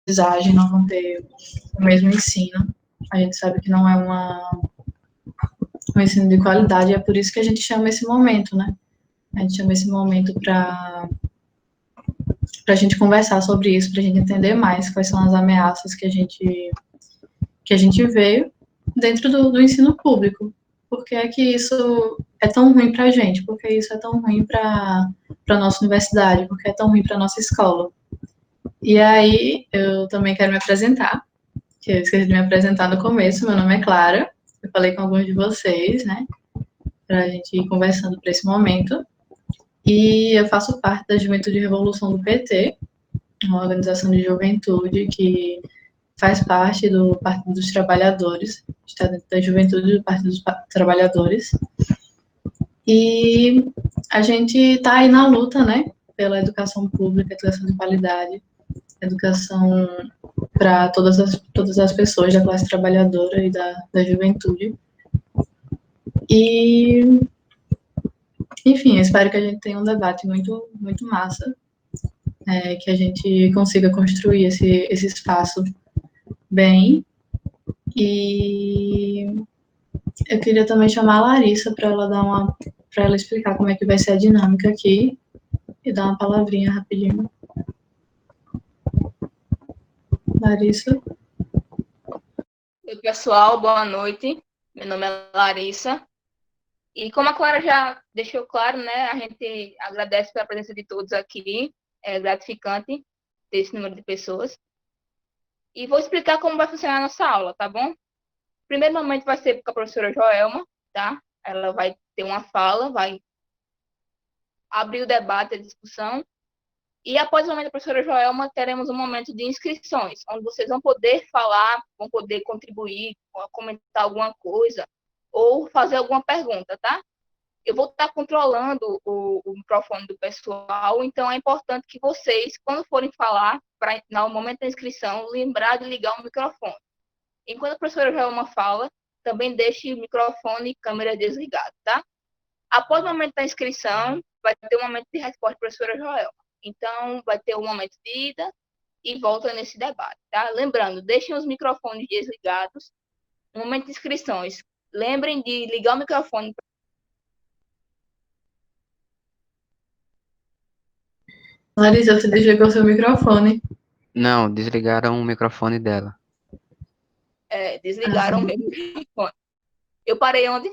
aprendizagem, não vão ter o mesmo ensino. A gente sabe que não é um ensino de qualidade, é por isso que a gente chama esse momento, né? A gente chama esse momento para a gente conversar sobre isso, para a gente entender mais quais são as ameaças que a gente vê dentro do ensino público. Por que é que isso é tão ruim para a gente? Por que isso é tão ruim para a nossa universidade? Por que é tão ruim para a nossa escola? E aí, eu também quero me apresentar, que eu esqueci de me apresentar no começo. Meu nome é Clara, eu falei com alguns de vocês, né, para a gente ir conversando para esse momento. E eu faço parte da Juventude Revolução do PT, uma organização de juventude que faz parte do Partido dos Trabalhadores, está dentro da juventude do Partido dos Trabalhadores. E a gente está aí na luta, né, pela educação pública, educação de qualidade, educação para todas as pessoas da classe trabalhadora e da juventude. E, enfim, eu espero que a gente tenha um debate muito, muito massa, que a gente consiga construir esse espaço bem. E eu queria também chamar a Larissa para ela explicar como é que vai ser a dinâmica aqui e dar uma palavrinha rapidinho. Larissa. Oi, pessoal, boa noite. Meu nome é Larissa. E como a Clara já deixou claro, né, a gente agradece pela presença de todos aqui. É gratificante ter esse número de pessoas. E vou explicar como vai funcionar a nossa aula, tá bom? O primeiro momento vai ser com a professora Joelma, tá? Ela vai ter uma fala, vai abrir o debate, a discussão. E após o momento da professora Joelma, teremos um momento de inscrições, onde vocês vão poder falar, vão poder contribuir, comentar alguma coisa, ou fazer alguma pergunta, tá? Eu vou estar controlando o microfone do pessoal, então é importante que vocês, quando forem falar, no momento da inscrição, lembrar de ligar o microfone. Enquanto a professora Joelma fala, também deixe o microfone e câmera desligado, tá? Após o momento da inscrição, vai ter um momento de resposta da professora Joelma. Então, vai ter um momento de ida e volta nesse debate, tá? Lembrando, deixem os microfones desligados. No momento de inscrições, lembrem de ligar o microfone. Larissa, você desligou seu microfone. Não, desligaram o microfone dela. Desligaram o meu microfone. Eu parei onde?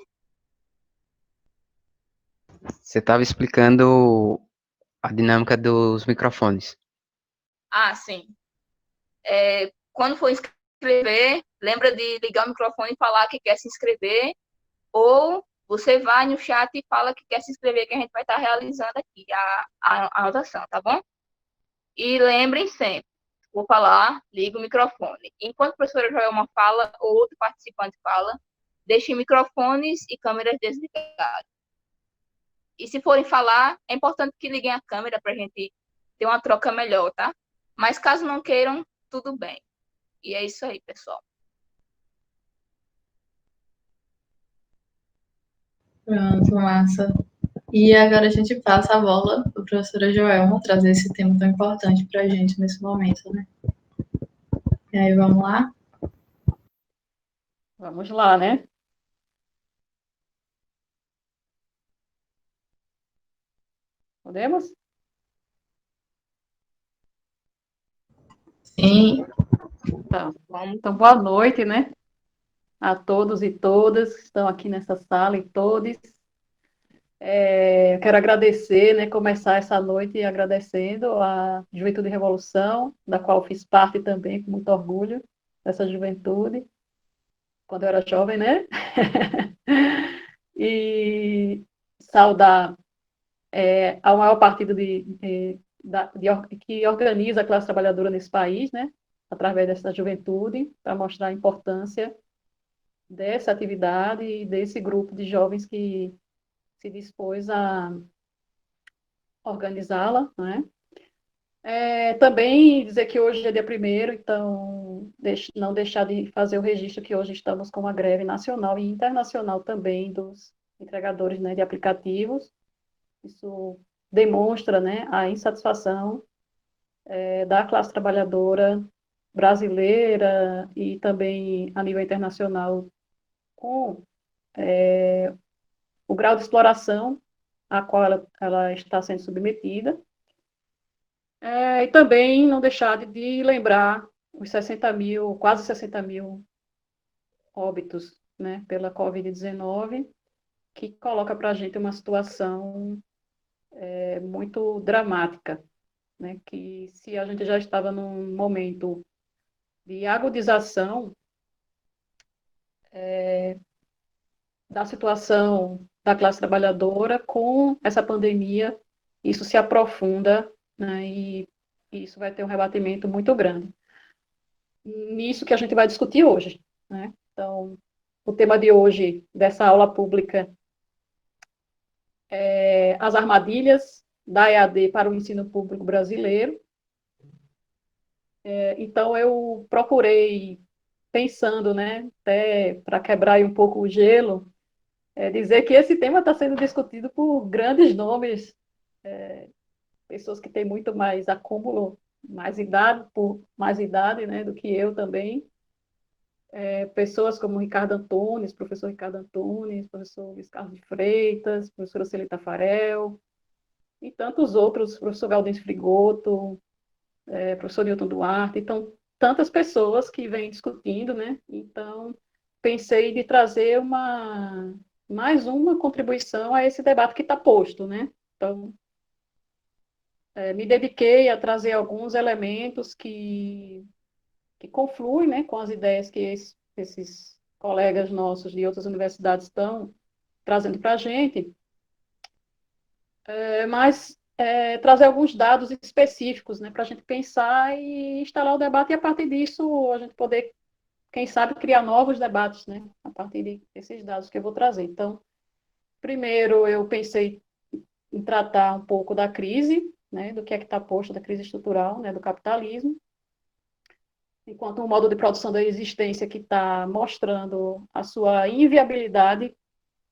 Você estava explicando a dinâmica dos microfones. Ah, sim. Quando for inscrever, lembra de ligar o microfone e falar que quer se inscrever, ou você vai no chat e fala que quer se inscrever, que a gente vai estar realizando aqui a anotação, tá bom? E lembrem sempre, vou falar, liga o microfone. Enquanto a professora Joelma fala, ou outro participante fala, deixem microfones e câmeras desligadas. E se forem falar, é importante que liguem a câmera para a gente ter uma troca melhor, tá? Mas caso não queiram, tudo bem. E é isso aí, pessoal. Pronto, massa. E agora a gente passa a bola para a professora Joelma trazer esse tema tão importante para a gente nesse momento, né? E aí, vamos lá? Vamos lá, né? Podemos? Sim. Então, boa noite, né? A todos e todas que estão aqui nessa sala e todos. Eu quero agradecer, né? Começar essa noite agradecendo a Juventude Revolução, da qual fiz parte também, com muito orgulho, dessa juventude, quando eu era jovem, né? E saudar ao maior partido que organiza a classe trabalhadora nesse país, né? Através dessa juventude, para mostrar a importância dessa atividade e desse grupo de jovens que se dispôs a organizá-la, né? Também dizer que hoje é dia 1º, então não deixar de fazer o registro que hoje estamos com uma greve nacional e internacional também dos entregadores, né, de aplicativos. Isso demonstra, né, a insatisfação da classe trabalhadora brasileira e também a nível internacional com o grau de exploração a qual ela está sendo submetida. E também não deixar de lembrar os 60 mil, quase 60 mil óbitos, né, pela Covid-19, que coloca para a gente uma situação muito dramática, né, que se a gente já estava num momento de agudização da situação da classe trabalhadora, com essa pandemia, isso se aprofunda, né, e isso vai ter um rebatimento muito grande. Nisso que a gente vai discutir hoje, né? Então, o tema de hoje, dessa aula pública, é as armadilhas da EAD para o ensino público brasileiro. Então, eu procurei, pensando, né, até para quebrar aí um pouco o gelo, dizer que esse tema está sendo discutido por grandes nomes, pessoas que têm muito mais acúmulo, mais idade, né, do que eu também. Pessoas como Ricardo Antunes, professor Ricardo Antunes, professor Luiz Carlos de Freitas, professora Celita Farel, e tantos outros, professor Gaudêncio Frigoto, professor Newton Duarte, então, tantas pessoas que vêm discutindo, né? Então, pensei de trazer mais uma contribuição a esse debate que está posto, né? Então, me dediquei a trazer alguns elementos que confluem, né, com as ideias que esses colegas nossos de outras universidades estão trazendo para a gente, mas trazer alguns dados específicos, né, para a gente pensar e instalar o debate, e a partir disso a gente poder, quem sabe, criar novos debates, né, a partir desses dados que eu vou trazer. Então, primeiro eu pensei em tratar um pouco da crise, né, do que é que está posto, da crise estrutural, né, do capitalismo, enquanto um modo de produção da existência que está mostrando a sua inviabilidade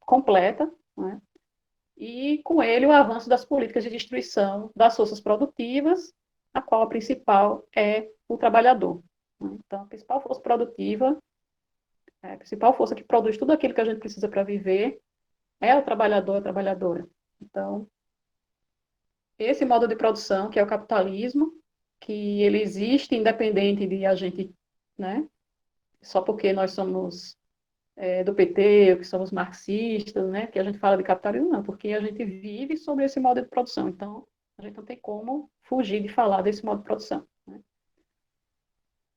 completa, né? E com ele o avanço das políticas de destruição das forças produtivas, a qual a principal é o trabalhador. Então, a principal força produtiva, a principal força que produz tudo aquilo que a gente precisa para viver, é o trabalhador, a trabalhadora. Então, esse modo de produção, que é o capitalismo, que ele existe independente de a gente, né, só porque nós somos do PT, ou que somos marxistas, né, que a gente fala de capitalismo, não, porque a gente vive sobre esse modo de produção, então a gente não tem como fugir de falar desse modo de produção. Né?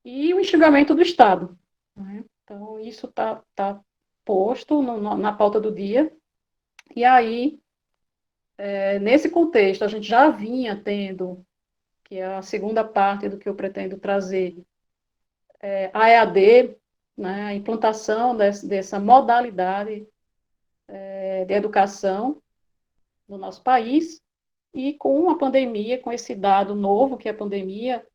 E o enxugamento do Estado. Né? Então, isso está posto na pauta do dia, e aí, nesse contexto, a gente já vinha tendo, que é a segunda parte do que eu pretendo trazer, a EAD, né, a implantação dessa modalidade de educação no nosso país, e com a pandemia, com esse dado novo que é a pandemia,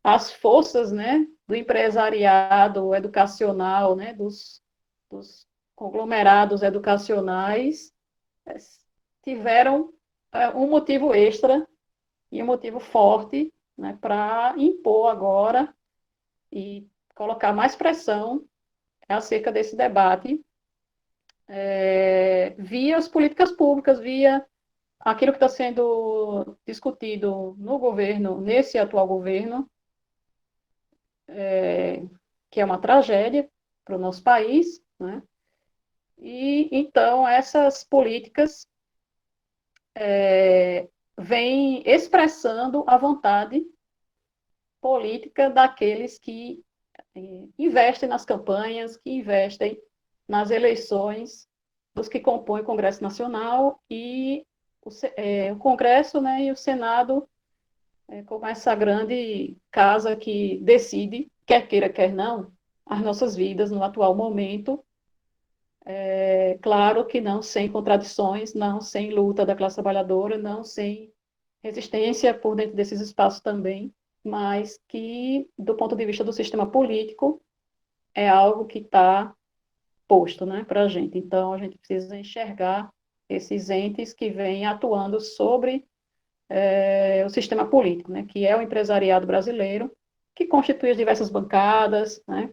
as forças, né, do empresariado educacional, né, dos conglomerados educacionais, tiveram um motivo extra e um motivo forte, né, para impor agora e colocar mais pressão acerca desse debate, via as políticas públicas, via aquilo que está sendo discutido no governo, nesse atual governo, que é uma tragédia para o nosso país, né? E, então, essas políticas vêm expressando a vontade política daqueles que investem nas campanhas, que investem nas eleições dos que compõem o Congresso Nacional e o Congresso, né, e o Senado, como essa grande casa que decide, quer queira, quer não, as nossas vidas no atual momento. Claro que não sem contradições, não sem luta da classe trabalhadora, não sem resistência por dentro desses espaços também, mas que, do ponto de vista do sistema político, é algo que está posto, né, para a gente. Então, a gente precisa enxergar esses entes que vêm atuando sobre o sistema político, né, que é o empresariado brasileiro, que constitui as diversas bancadas, né,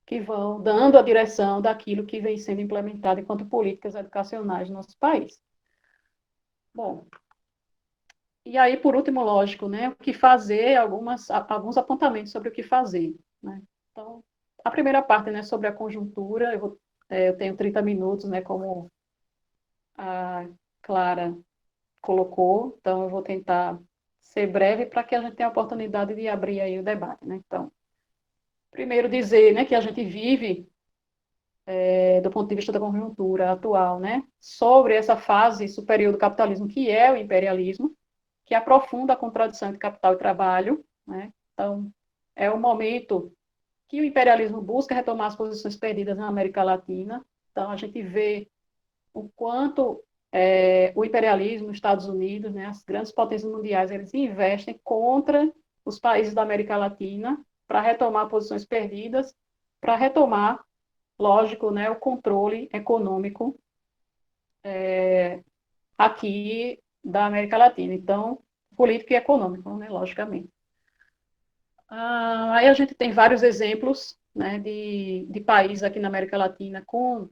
que vão dando a direção daquilo que vem sendo implementado enquanto políticas educacionais no nosso país. Bom, e aí, por último, lógico, né, o que fazer, alguns apontamentos sobre o que fazer, né. Então, a primeira parte, né, sobre a conjuntura, eu tenho 30 minutos, né, como a Clara colocou, então eu vou tentar ser breve para que a gente tenha a oportunidade de abrir aí o debate, né. Então, primeiro dizer, né, que a gente vive, do ponto de vista da conjuntura atual, né, sobre essa fase superior do capitalismo, que é o imperialismo, que aprofunda a contradição entre capital e trabalho, né. Então, é o momento que o imperialismo busca retomar as posições perdidas na América Latina. Então, a gente vê o quanto o imperialismo, os Estados Unidos, né, as grandes potências mundiais, eles investem contra os países da América Latina para retomar posições perdidas, para retomar, lógico, né, o controle econômico aqui da América Latina. Então, político e econômico, né, logicamente. Aí a gente tem vários exemplos, né, de países aqui na América Latina com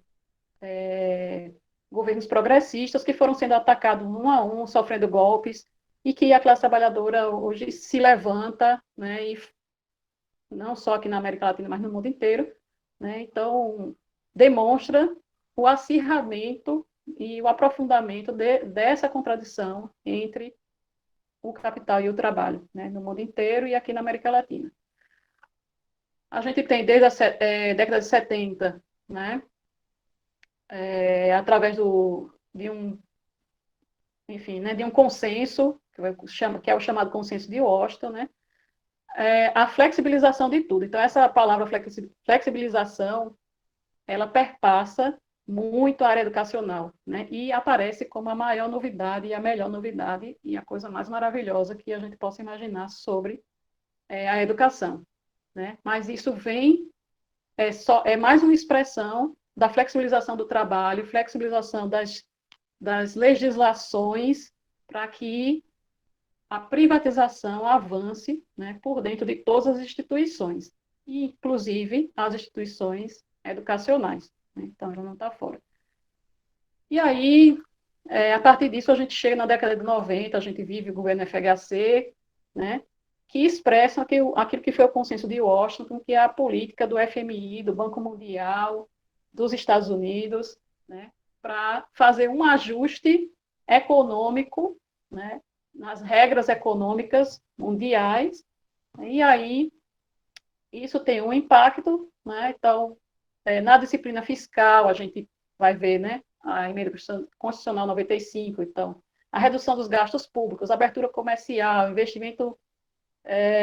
governos progressistas que foram sendo atacados um a um, sofrendo golpes, e que a classe trabalhadora hoje se levanta, né, e não só aqui na América Latina, mas no mundo inteiro, né, então demonstra o acirramento e o aprofundamento dessa contradição entre o capital e o trabalho, né, no mundo inteiro e aqui na América Latina. A gente tem desde a década de 70, né, através de um, enfim, né, de um consenso, que é o chamado consenso de Washington, né, a flexibilização de tudo. Então, essa palavra flexibilização, ela perpassa muito a área educacional, né, e aparece como a maior novidade e a melhor novidade e a coisa mais maravilhosa que a gente possa imaginar sobre a educação, né. Mas isso é mais uma expressão da flexibilização do trabalho, flexibilização das legislações para que a privatização avance, né, por dentro de todas as instituições, inclusive as instituições educacionais, né, então já não está fora. E aí, a partir disso, a gente chega na década de 90, a gente vive o governo FHC, né, que expressam aquilo que foi o consenso de Washington, que é a política do FMI, do Banco Mundial, dos Estados Unidos, né, para fazer um ajuste econômico, né, nas regras econômicas mundiais, e aí isso tem um impacto, né, então, na disciplina fiscal, a gente vai ver, né, a emenda constitucional 95, então, a redução dos gastos públicos, abertura comercial, investimento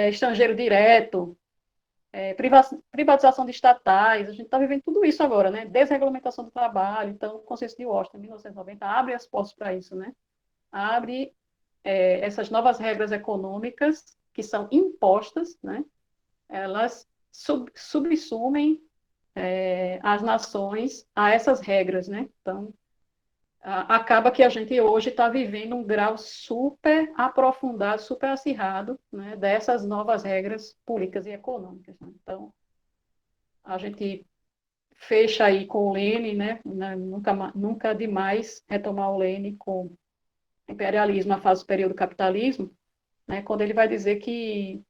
estrangeiro direto, privatização de estatais, a gente está vivendo tudo isso agora, né? Desregulamentação do trabalho, então, o Consenso de Washington, 1990, abre as portas para isso, né? Abre essas novas regras econômicas que são impostas, né? Elas subsumem as nações a essas regras, né? Então, acaba que a gente hoje está vivendo um grau super aprofundado, super acirrado, né, dessas novas regras políticas e econômicas, né? Então, a gente fecha aí com o Lênin, né, nunca demais retomar o Lênin com imperialismo, a fase superior do capitalismo, né, quando ele vai dizer que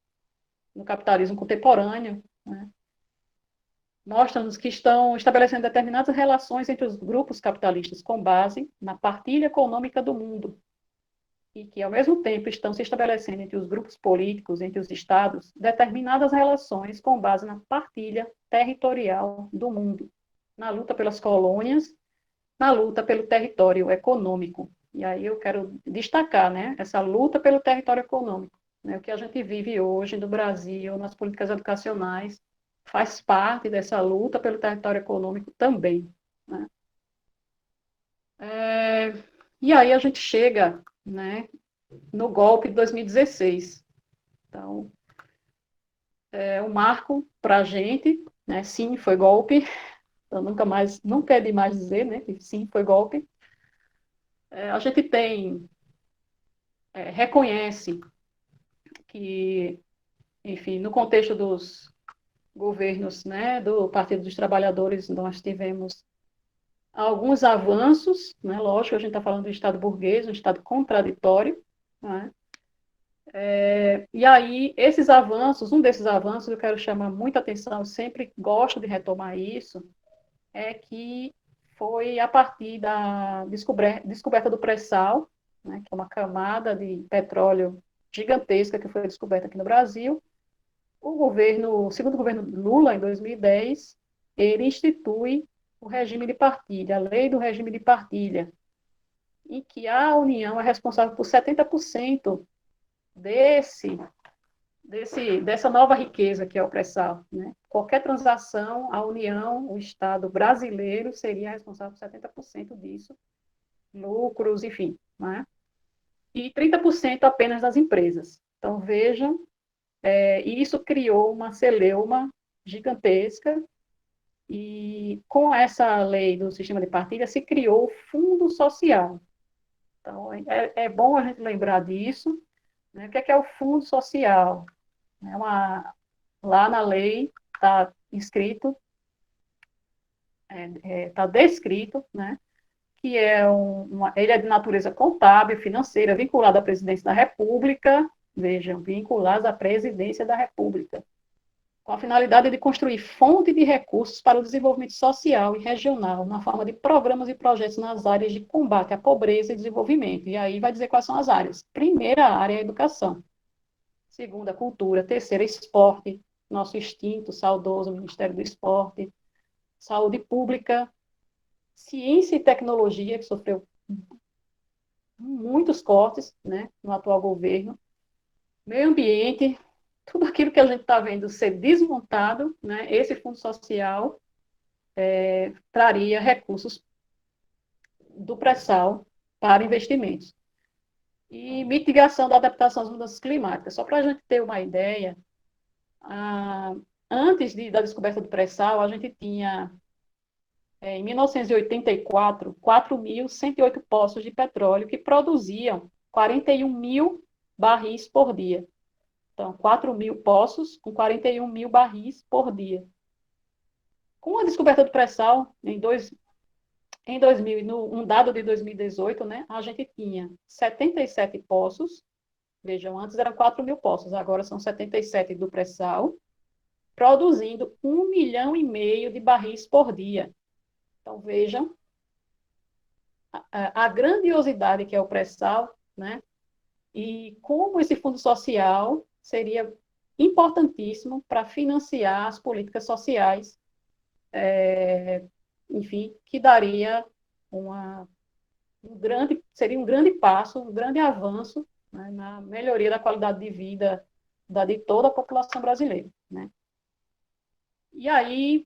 no capitalismo contemporâneo, né, mostra-nos que estão estabelecendo determinadas relações entre os grupos capitalistas com base na partilha econômica do mundo e que, ao mesmo tempo, estão se estabelecendo entre os grupos políticos, entre os estados, determinadas relações com base na partilha territorial do mundo, na luta pelas colônias, na luta pelo território econômico. E aí eu quero destacar, né, essa luta pelo território econômico, né, o que a gente vive hoje no Brasil, nas políticas educacionais, faz parte dessa luta pelo território econômico também, né? E aí a gente chega, né, no golpe de 2016. Então, é um marco para a gente, né? Sim, foi golpe. Então, nunca é demais dizer, né, que sim, foi golpe. A gente tem reconhece que, enfim, no contexto dos governos, né, do Partido dos Trabalhadores, nós tivemos alguns avanços, né, lógico, a gente está falando do Estado burguês, um Estado contraditório, né, e aí, esses avanços, um desses avanços, eu quero chamar muita atenção, eu sempre gosto de retomar isso, é que foi a partir da descoberta do pré-sal, né, que é uma camada de petróleo gigantesca que foi descoberta aqui no Brasil. O segundo governo Lula, em 2010, ele institui o regime de partilha, a lei do regime de partilha, em que a União é responsável por 70% dessa nova riqueza que é o pré-sal, né? Qualquer transação, a União, o Estado brasileiro seria responsável por 70% disso, lucros, enfim, né? E 30% apenas das empresas. Então, vejam, isso criou uma celeuma gigantesca e com essa lei do sistema de partilha se criou o Fundo Social. Então, é bom a gente lembrar disso, né? O que é o Fundo Social? Lá na lei está escrito, está descrito, né, que ele é de natureza contábil, financeira, vinculado à presidência da República, vejam, vinculado à presidência da República, com a finalidade de construir fonte de recursos para o desenvolvimento social e regional, na forma de programas e projetos nas áreas de combate à pobreza e desenvolvimento. E aí vai dizer quais são as áreas. Primeira área é a educação. Segunda, cultura. Terceira, esporte, nosso extinto, saudoso Ministério do Esporte. Saúde pública, ciência e tecnologia, que sofreu muitos cortes, né, no atual governo. Meio ambiente, tudo aquilo que a gente está vendo ser desmontado, né, esse fundo social traria recursos do pré-sal para investimentos. E mitigação da adaptação às mudanças climáticas. Só para a gente ter uma ideia, antes da descoberta do pré-sal, a gente tinha, em 1984, 4.108 poços de petróleo que produziam 41 mil barris por dia. Então, 4.000 poços com 41 mil barris por dia. Com a descoberta do pré-sal, em 2000, um dado de 2018, né, a gente tinha 77 poços, vejam, antes eram 4.000 poços, agora são 77 do pré-sal, produzindo 1,5 milhão de barris por dia. Então, vejam a grandiosidade que é o pré-sal, né, e como esse fundo social seria importantíssimo para financiar as políticas sociais, enfim, que daria seria um grande passo, um grande avanço, né, na melhoria da qualidade de vida de toda a população brasileira, né? E aí,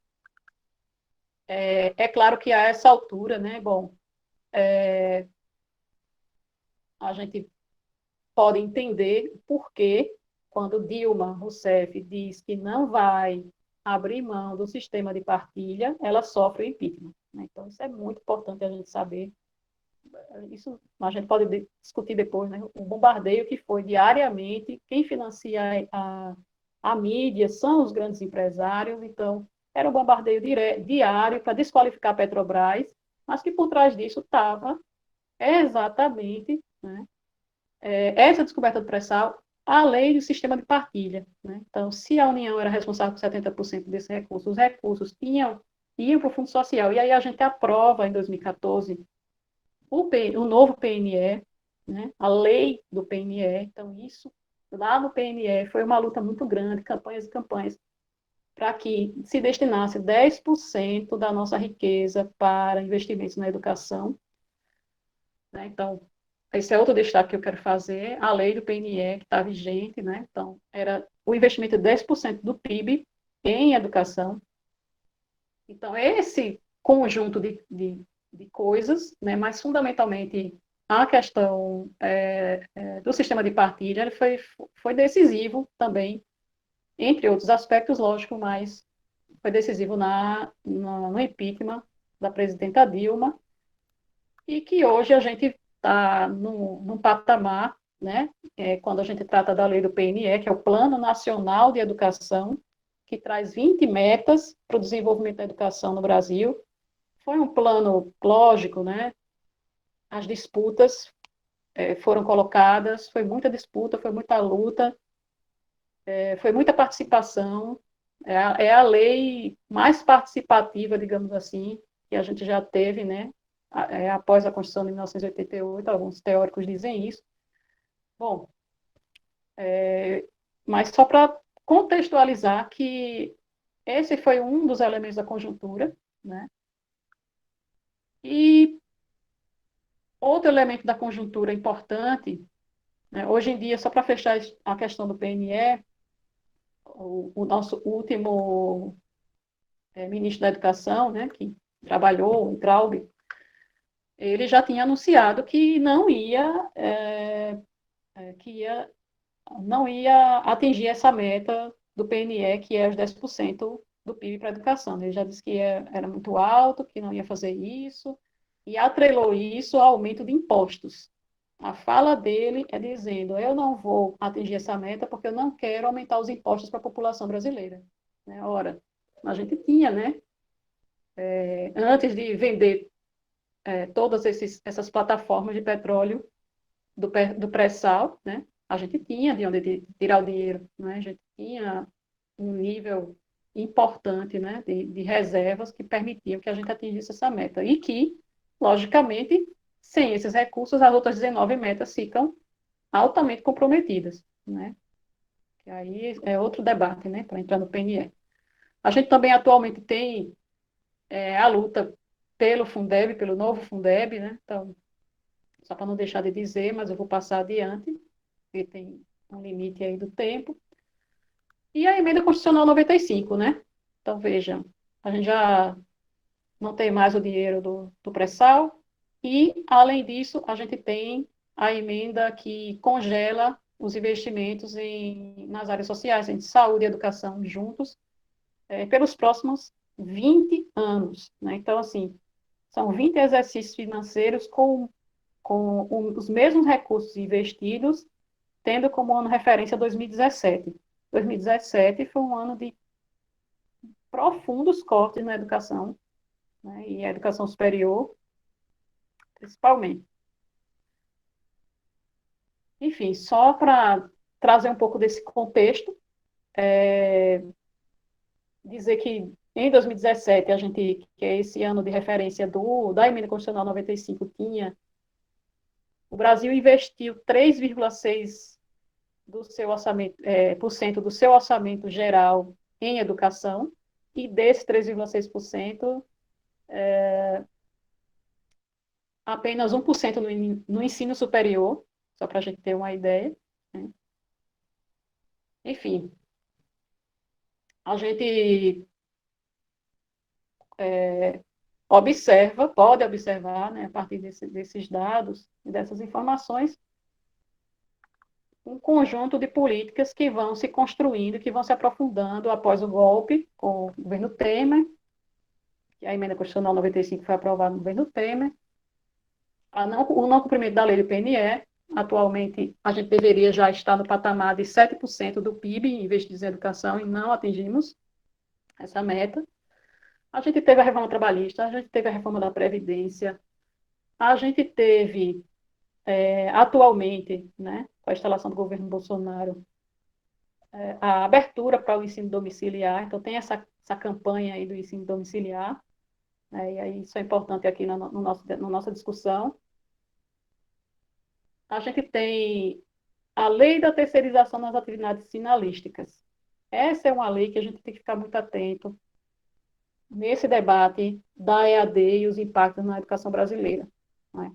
é claro que a essa altura, né, bom, a gente pode entender por que, quando Dilma Rousseff diz que não vai abrir mão do sistema de partilha, ela sofre o impeachment, né? Então, isso é muito importante a gente saber. Isso a gente pode discutir depois, né? O bombardeio que foi diariamente, quem financia a mídia são os grandes empresários, então era um bombardeio diário para desqualificar a Petrobras, mas que por trás disso estava exatamente, né, essa descoberta do pré-sal, a lei do sistema de partilha, né? Então, se a União era responsável por 70% desses recursos, os recursos iam para o Fundo Social, e aí a gente aprova em 2014 o novo PNE, né, a lei do PNE. Então, isso, lá no PNE, foi uma luta muito grande, campanhas e campanhas, para que se destinasse 10% da nossa riqueza para investimentos na educação, né? Então, esse é outro destaque que eu quero fazer, a lei do PNE, que está vigente, né? Então, era o investimento de 10% do PIB em educação. Então, esse conjunto de coisas, né, mas fundamentalmente a questão do sistema de partilha, ele foi decisivo também, entre outros aspectos, lógico, mas foi decisivo no impeachment da presidenta Dilma, e que hoje a gente está num patamar, né? Quando a gente trata da lei do PNE, que é o Plano Nacional de Educação, que traz 20 metas para o desenvolvimento da educação no Brasil. Foi um plano lógico, né? As disputas foram colocadas, foi muita disputa, foi muita luta, foi muita participação. É a lei mais participativa, digamos assim, que a gente já teve, né? Após a Constituição de 1988, alguns teóricos dizem isso. Bom, mas só para contextualizar que esse foi um dos elementos da conjuntura, né? E outro elemento da conjuntura importante, né, hoje em dia, só para fechar a questão do PNE, o nosso último ministro da Educação, né, que trabalhou, o Traub, ele já tinha anunciado que não ia atingir essa meta do PNE, que é os 10% do PIB para a educação. Ele já disse que era muito alto, que não ia fazer isso, e atrelou isso ao aumento de impostos. A fala dele é dizendo: eu não vou atingir essa meta porque eu não quero aumentar os impostos para a população brasileira. Ora, a gente tinha, né, antes de vender todas essas plataformas de petróleo do pré-sal, né, a gente tinha de onde tirar o dinheiro, né, a gente tinha um nível importante, né, de reservas que permitiam que a gente atingisse essa meta. E que, logicamente, sem esses recursos, as outras 19 metas ficam altamente comprometidas, né? Que aí é outro debate, né, para entrar no PNE. A gente também atualmente tem a luta pelo Fundeb, pelo novo Fundeb, né? Então, só para não deixar de dizer, mas eu vou passar adiante, porque tem um limite aí do tempo. E a emenda constitucional 95, né? Então, vejam, a gente já não tem mais o dinheiro do pré-sal, e, além disso, a gente tem a emenda que congela os investimentos nas áreas sociais, em saúde e educação juntos, pelos próximos 20 anos. Né? Então, assim, são 20 exercícios financeiros com os mesmos recursos investidos, tendo como ano referência 2017. 2017 foi um ano de profundos cortes na educação, né, e a educação superior, principalmente. Enfim, só para trazer um pouco desse contexto, dizer que em 2017, a gente, que é esse ano de referência da Emenda Constitucional 95, o Brasil investiu 3,6% do seu orçamento, do seu orçamento geral em educação, e desse 3,6%, apenas 1% no ensino superior, só para a gente ter uma ideia. Né? Enfim, a gente pode observar, né, a partir desses dados e dessas informações, um conjunto de políticas que vão se construindo, que vão se aprofundando após o golpe com o governo Temer, que a Emenda Constitucional 95 foi aprovada no governo Temer, o não cumprimento da lei do PNE. Atualmente, a gente deveria já estar no patamar de 7% do PIB investidos em educação e não atingimos essa meta. A gente teve a reforma trabalhista, a gente teve a reforma da Previdência, a gente teve, atualmente, né, com a instalação do governo Bolsonaro, a abertura para o ensino domiciliar. Então, tem essa campanha aí do ensino domiciliar, né, e aí isso é importante aqui na nossa discussão. A gente tem a lei da terceirização nas atividades sinalísticas. Essa é uma lei que a gente tem que ficar muito atento nesse debate da EAD e os impactos na educação brasileira. Né?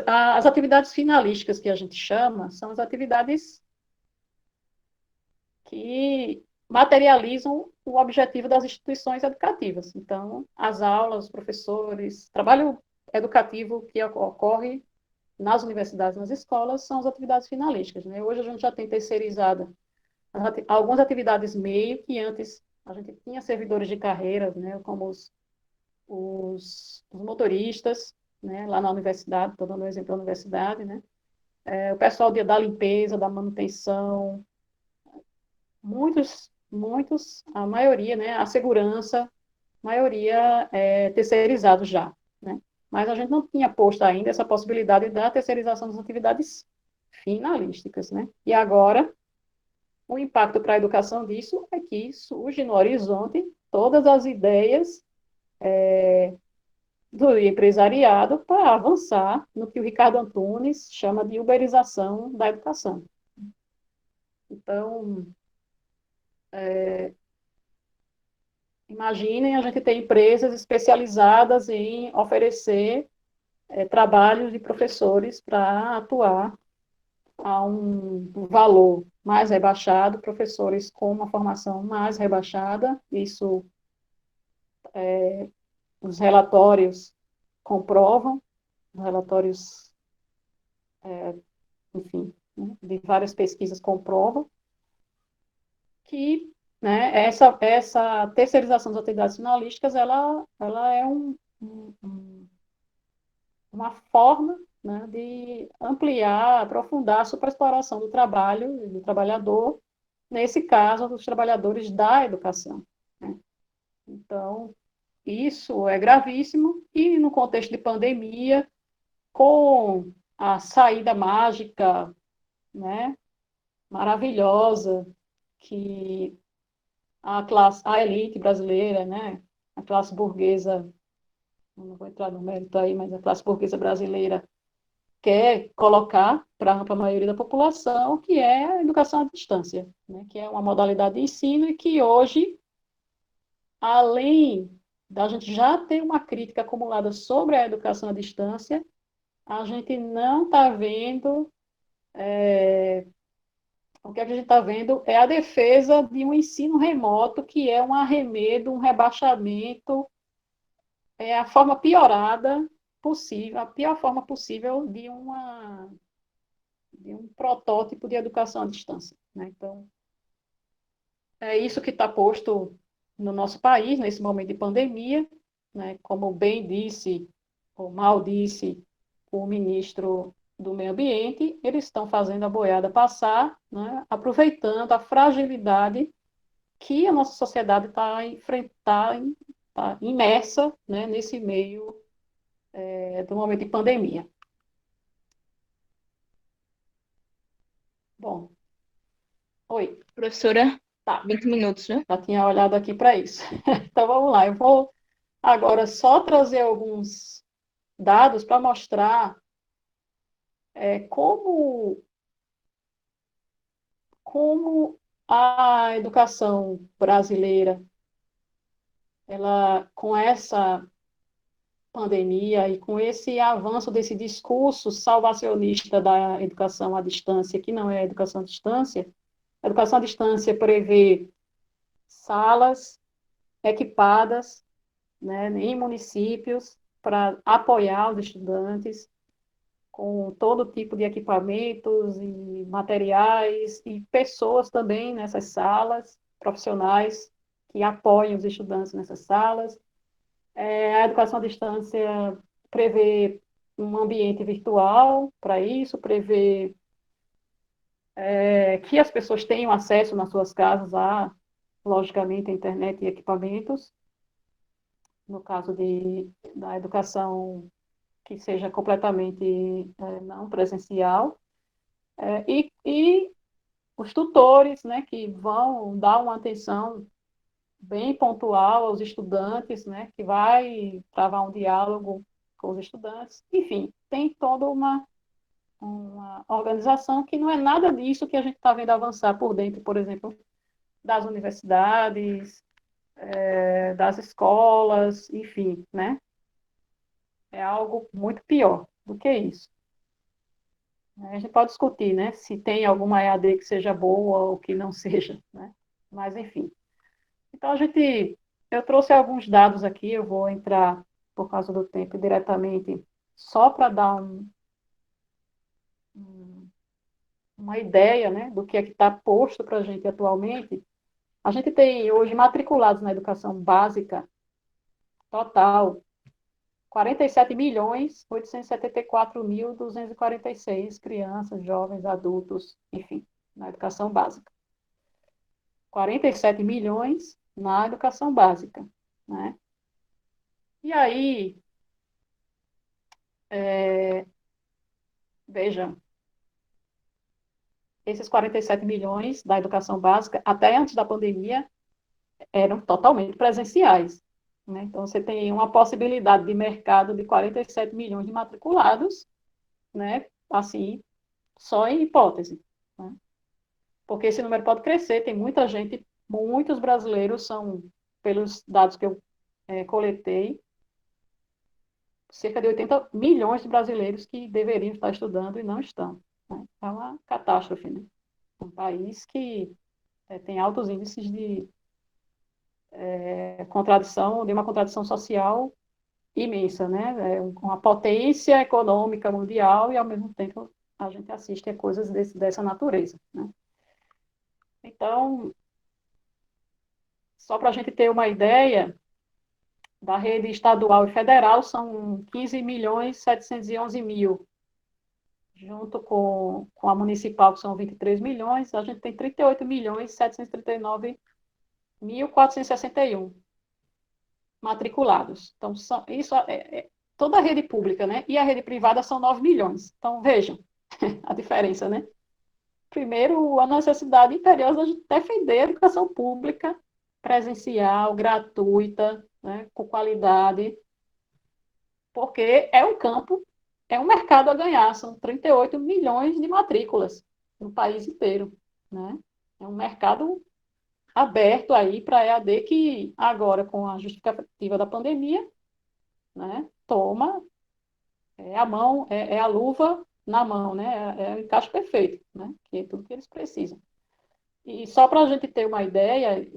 As atividades finalísticas que a gente chama são as atividades que materializam o objetivo das instituições educativas. Então, as aulas, os professores, trabalho educativo que ocorre nas universidades, nas escolas, são as atividades finalísticas. Né? Hoje a gente já tem terceirizado algumas atividades meio, que antes a gente tinha servidores de carreira, né, como os motoristas, né, lá na universidade, estou dando um exemplo da universidade, né, o pessoal da limpeza, da manutenção, muitos, a maioria, né, a segurança, a maioria terceirizados já, né, mas a gente não tinha posto ainda essa possibilidade da terceirização das atividades finalísticas, né, e agora o impacto para a educação disso é que surge no horizonte todas as ideias do empresariado para avançar no que o Ricardo Antunes chama de uberização da educação. Então, imaginem a gente ter empresas especializadas em oferecer trabalhos de professores para atuar a um valor mais rebaixado, professores com uma formação mais rebaixada, isso os relatórios comprovam, os relatórios, enfim, né, de várias pesquisas comprovam que, né, essa terceirização das atividades finalísticas, ela é uma forma, né, de ampliar, aprofundar a superexploração do trabalho, do trabalhador, nesse caso, dos trabalhadores da educação, né? Então, isso é gravíssimo e no contexto de pandemia, com a saída mágica, né, maravilhosa que a elite brasileira, né, a classe burguesa, não vou entrar no mérito aí, mas a classe burguesa brasileira quer colocar para a ampla maioria da população, que é a educação à distância, né, que é uma modalidade de ensino e que hoje, além da gente já ter uma crítica acumulada sobre a educação à distância, a gente não está vendo, o que a gente está vendo é a defesa de um ensino remoto, que é um arremedo, um rebaixamento, é a forma piorada possível, a pior forma possível de um protótipo de educação à distância, né? Então, é isso que está posto no nosso país, nesse momento de pandemia, né? Como bem disse, ou mal disse, o ministro do Meio Ambiente, eles estão fazendo a boiada passar, né? Aproveitando a fragilidade que a nossa sociedade está enfrentando, tá imersa, né? Nesse meio do momento de pandemia. Bom, oi, Professora, tá, 20 minutos, né? já tinha olhado aqui para isso. Então vamos lá, eu vou agora só trazer alguns dados para mostrar como a educação brasileira, ela, com essa pandemia e com esse avanço desse discurso salvacionista da educação à distância, que não é a educação à distância, a educação à distância prevê salas equipadas, né, em municípios para apoiar os estudantes com todo tipo de equipamentos e materiais e pessoas também nessas salas, profissionais que apoiam os estudantes nessas salas. A educação à distância prevê um ambiente virtual para isso, prevê que as pessoas tenham acesso nas suas casas a, logicamente, a internet e equipamentos, no caso da educação que seja completamente não presencial, e os tutores, né, que vão dar uma atenção bem pontual aos estudantes, né, que vai travar um diálogo com os estudantes. Enfim, tem toda uma organização que não é nada disso que a gente está vendo avançar por dentro, por exemplo, das universidades, das escolas, enfim, né? É algo muito pior do que isso. A gente pode discutir, né, se tem alguma EAD que seja boa ou que não seja, né? Mas, enfim. Então, eu trouxe alguns dados aqui, eu vou entrar, por causa do tempo, diretamente, só para dar uma ideia, né, do que é que está posto para a gente atualmente. A gente tem hoje matriculados na educação básica total 47.874.246 crianças, jovens, adultos, enfim, na educação básica. 47 milhões na educação básica, né? E aí, veja, esses 47 milhões da educação básica, até antes da pandemia, eram totalmente presenciais, né? Então, você tem uma possibilidade de mercado de 47 milhões de matriculados, né? Assim, só em hipótese, né? Porque esse número pode crescer, tem muita gente, muitos brasileiros são, pelos dados que eu coletei, cerca de 80 milhões de brasileiros que deveriam estar estudando e não estão, né? É uma catástrofe, né? Um país que tem altos índices de contradição, de uma contradição social imensa, né? É uma potência econômica mundial e, ao mesmo tempo, a gente assiste a coisas dessa natureza, né? Então, só para a gente ter uma ideia, da rede estadual e federal são 15.711.000, junto com a municipal, que são 23 milhões, a gente tem 38.739.461 matriculados. Então, isso toda a rede pública, né? E a rede privada são 9 milhões. Então, vejam a diferença, né? Primeiro, a necessidade imperiosa de defender a educação pública presencial, gratuita, né, com qualidade, porque é um campo, é um mercado a ganhar, são 38 milhões de matrículas no país inteiro, né? É um mercado aberto aí para a EAD que agora, com a justificativa da pandemia, né, toma a mão, a luva na mão, né? É o encaixe perfeito, né? Que é tudo que eles precisam. E só para a gente ter uma ideia,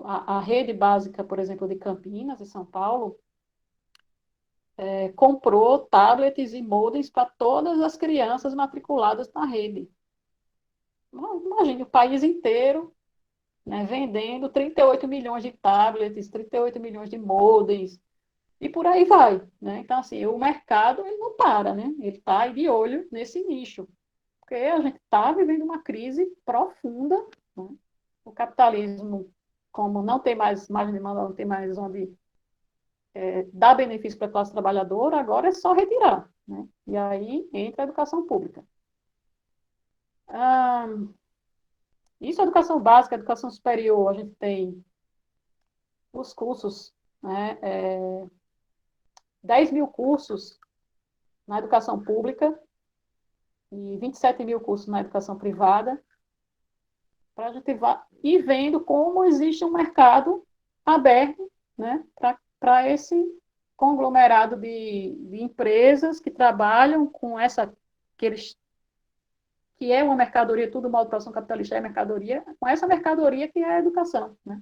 a rede básica, por exemplo, de Campinas e São Paulo, comprou tablets e modems para todas as crianças matriculadas na rede. Imagine o país inteiro, né, vendendo 38 milhões de tablets, 38 milhões de modems, e por aí vai, né? Então, assim, o mercado ele não para, né? Ele está de olho nesse nicho, porque a gente está vivendo uma crise profunda, né? O capitalismo, como não tem mais margem de demanda, não tem mais onde dar benefício para a classe trabalhadora, agora é só retirar, né? E aí entra a educação pública. Isso é educação básica, educação superior, a gente tem os cursos, né? 10 mil cursos na educação pública e 27 mil cursos na educação privada, para a gente ir vendo como existe um mercado aberto, né, para esse conglomerado de empresas que trabalham com essa, que é uma mercadoria, tudo uma produção capitalista é mercadoria, com essa mercadoria que é a educação, né?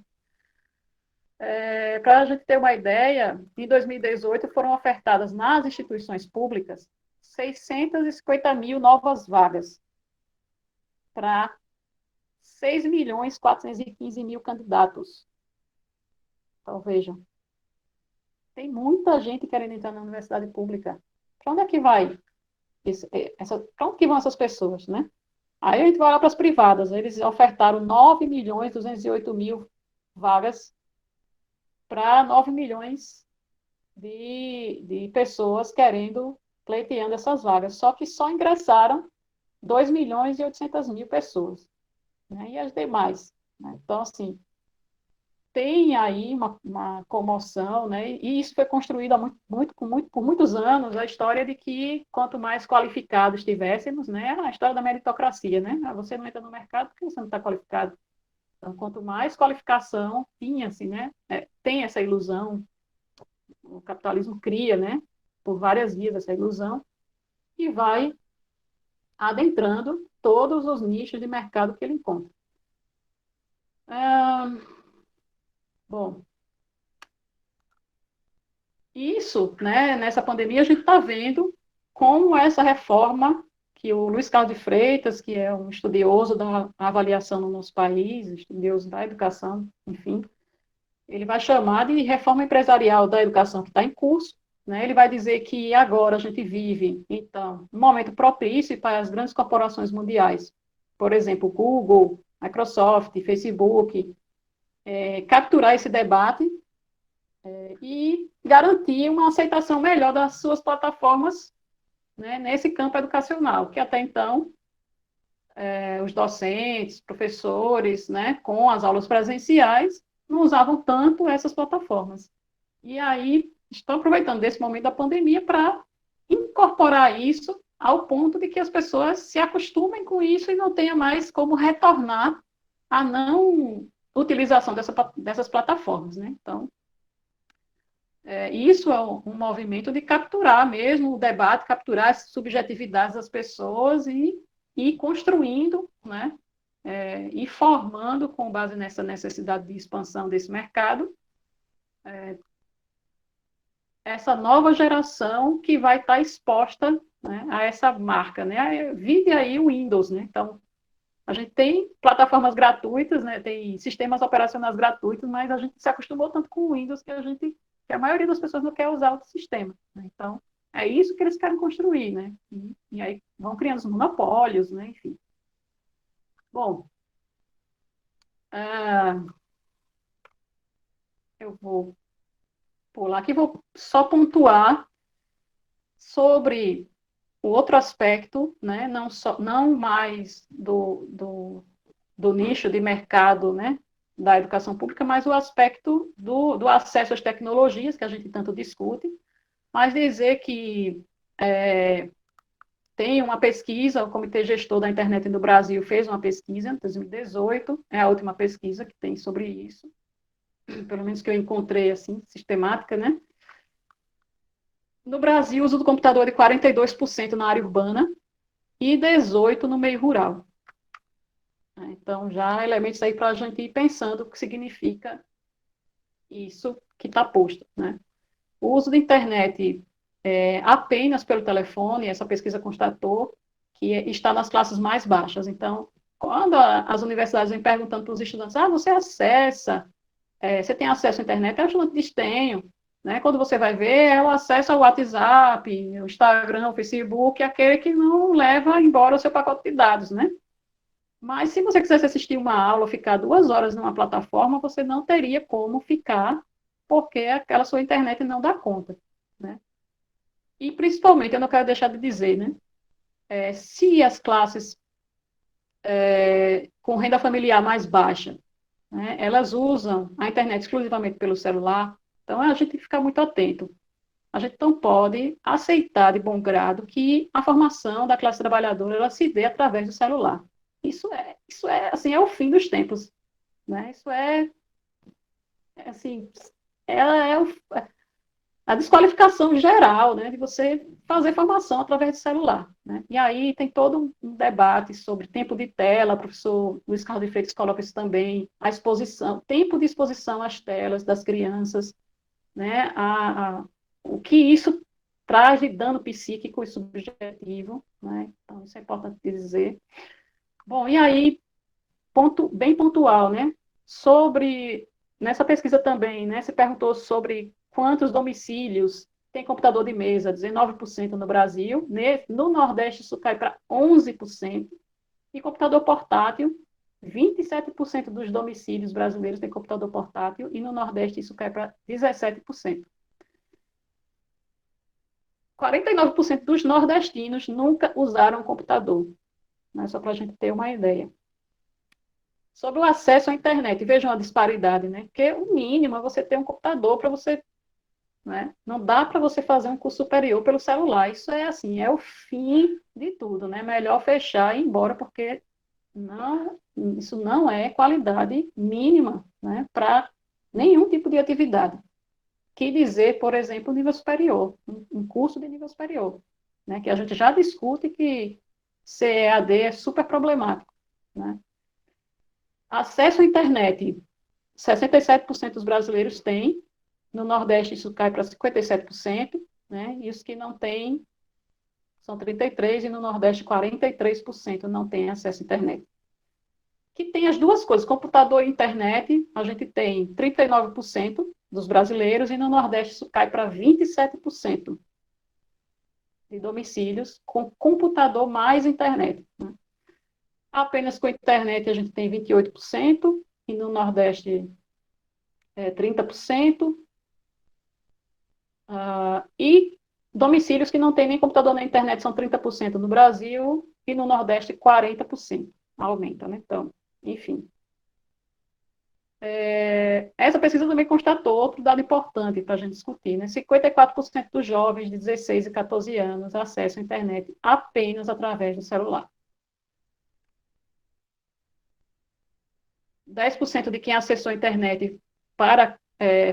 Para a gente ter uma ideia, em 2018 foram ofertadas nas instituições públicas 650 mil novas vagas para 6.415.000 candidatos. Então, vejam, tem muita gente querendo entrar na universidade pública. Para onde é que vai? Para onde que vão essas pessoas, né? Aí a gente vai lá para as privadas. Eles ofertaram 9.208.000 vagas para 9 milhões de pessoas pleiteando essas vagas. Só que só ingressaram 2.800.000 pessoas, né? E as demais, né? Então, assim, tem aí uma comoção, né? E isso foi construído por muitos anos, a história de que quanto mais qualificados tivéssemos, né? A história da meritocracia, né? Você não entra no mercado porque você não está qualificado. Então, quanto mais qualificação tinha-se, né? Tem essa ilusão, o capitalismo cria, né? Por várias vias essa ilusão, e vai adentrando todos os nichos de mercado que ele encontra. Bom, isso, né, nessa pandemia, a gente está vendo como essa reforma que o Luiz Carlos de Freitas, que é um estudioso da avaliação no nosso país, estudioso da educação, enfim, ele vai chamar de reforma empresarial da educação que está em curso, né? Ele vai dizer que agora a gente vive, então, um momento propício para as grandes corporações mundiais, por exemplo, Google, Microsoft, Facebook, capturar esse debate e garantir uma aceitação melhor das suas plataformas, né, nesse campo educacional, que até então os docentes, professores, né, com as aulas presenciais, não usavam tanto essas plataformas. E aí estão aproveitando desse momento da pandemia para incorporar isso ao ponto de que as pessoas se acostumem com isso e não tenha mais como retornar à não utilização dessas plataformas, né? Então, isso é um movimento de capturar mesmo o debate, capturar as subjetividades das pessoas e construindo, né? E formando, com base nessa necessidade de expansão desse mercado, essa nova geração que vai estar exposta, né, a essa marca, né? Vide aí o Windows, né? Então, a gente tem plataformas gratuitas, né? Tem sistemas operacionais gratuitos, mas a gente se acostumou tanto com o Windows que a maioria das pessoas não quer usar outro sistema, né? Então, é isso que eles querem construir, né? E aí vão criando os monopólios, né? Enfim. Bom, eu vou pular aqui, vou só pontuar sobre o outro aspecto, né, não mais do nicho de mercado, né, da educação pública, mas o aspecto do acesso às tecnologias, que a gente tanto discute, mas dizer que tem uma pesquisa, o Comitê Gestor da Internet no Brasil fez uma pesquisa em 2018, é a última pesquisa que tem sobre isso, pelo menos que eu encontrei, assim, sistemática, né? No Brasil, o uso do computador é de 42% na área urbana e 18% no meio rural. Então, já há elementos aí para a gente ir pensando o que significa isso que está posto, né? O uso da internet apenas pelo telefone, essa pesquisa constatou que está nas classes mais baixas. Então, quando as universidades vêm perguntando para os estudantes, você tem acesso à internet? O estudante diz, tenho. Né? Quando você vai ver, é o acesso ao WhatsApp, o Instagram, o Facebook, aquele que não leva embora o seu pacote de dados, né? Mas se você quisesse assistir uma aula, ficar 2 horas numa plataforma, você não teria como ficar, porque aquela sua internet não dá conta, né? E, principalmente, eu não quero deixar de dizer, né? Se as classes com renda familiar mais baixa, né, elas usam a internet exclusivamente pelo celular, então a gente tem que ficar muito atento. A gente não pode aceitar de bom grado que a formação da classe trabalhadora ela se dê através do celular. Isso assim, é o fim dos tempos, né? Isso assim, a desqualificação geral, né, de você fazer formação através do celular, né? E aí tem todo um debate sobre tempo de tela, o professor Luiz Carlos de Freitas coloca isso também, a exposição, tempo de exposição às telas das crianças, né, o que isso traz de dano psíquico e subjetivo, né? Então isso é importante dizer. Bom, e aí, bem pontual, né, nessa pesquisa também, né, se perguntou sobre quantos domicílios tem computador de mesa, 19% no Brasil, no Nordeste isso cai para 11%, e computador portátil, 27% dos domicílios brasileiros têm computador portátil, e no Nordeste isso cai para 17%. 49% dos nordestinos nunca usaram computador, né, só para a gente ter uma ideia. Sobre o acesso à internet, vejam a disparidade, né? Porque o mínimo é você ter um computador para você, né? Não dá para você fazer um curso superior pelo celular. Isso é assim, é o fim de tudo, né? Melhor fechar e ir embora, porque isso não é qualidade mínima, né? Para nenhum tipo de atividade. Que dizer, por exemplo, nível superior, um curso de nível superior, né? Que a gente já discute que CEAD é super problemático, né? Acesso à internet, 67% dos brasileiros têm, no Nordeste isso cai para 57%, né? E os que não têm são 33%, e no Nordeste 43% não têm acesso à internet. Que tem as duas coisas, computador e internet, a gente tem 39%, dos brasileiros, e no Nordeste isso cai para 27% de domicílios com computador mais internet, né? Apenas com internet a gente tem 28%, e no Nordeste 30%, e domicílios que não têm nem computador nem internet são 30% no Brasil, e no Nordeste 40%. Aumenta, né? Então, enfim. Essa pesquisa também constatou outro dado importante para a gente discutir, né? 54% dos jovens de 16 e 14 anos acessam a internet apenas através do celular. 10% de quem acessou a internet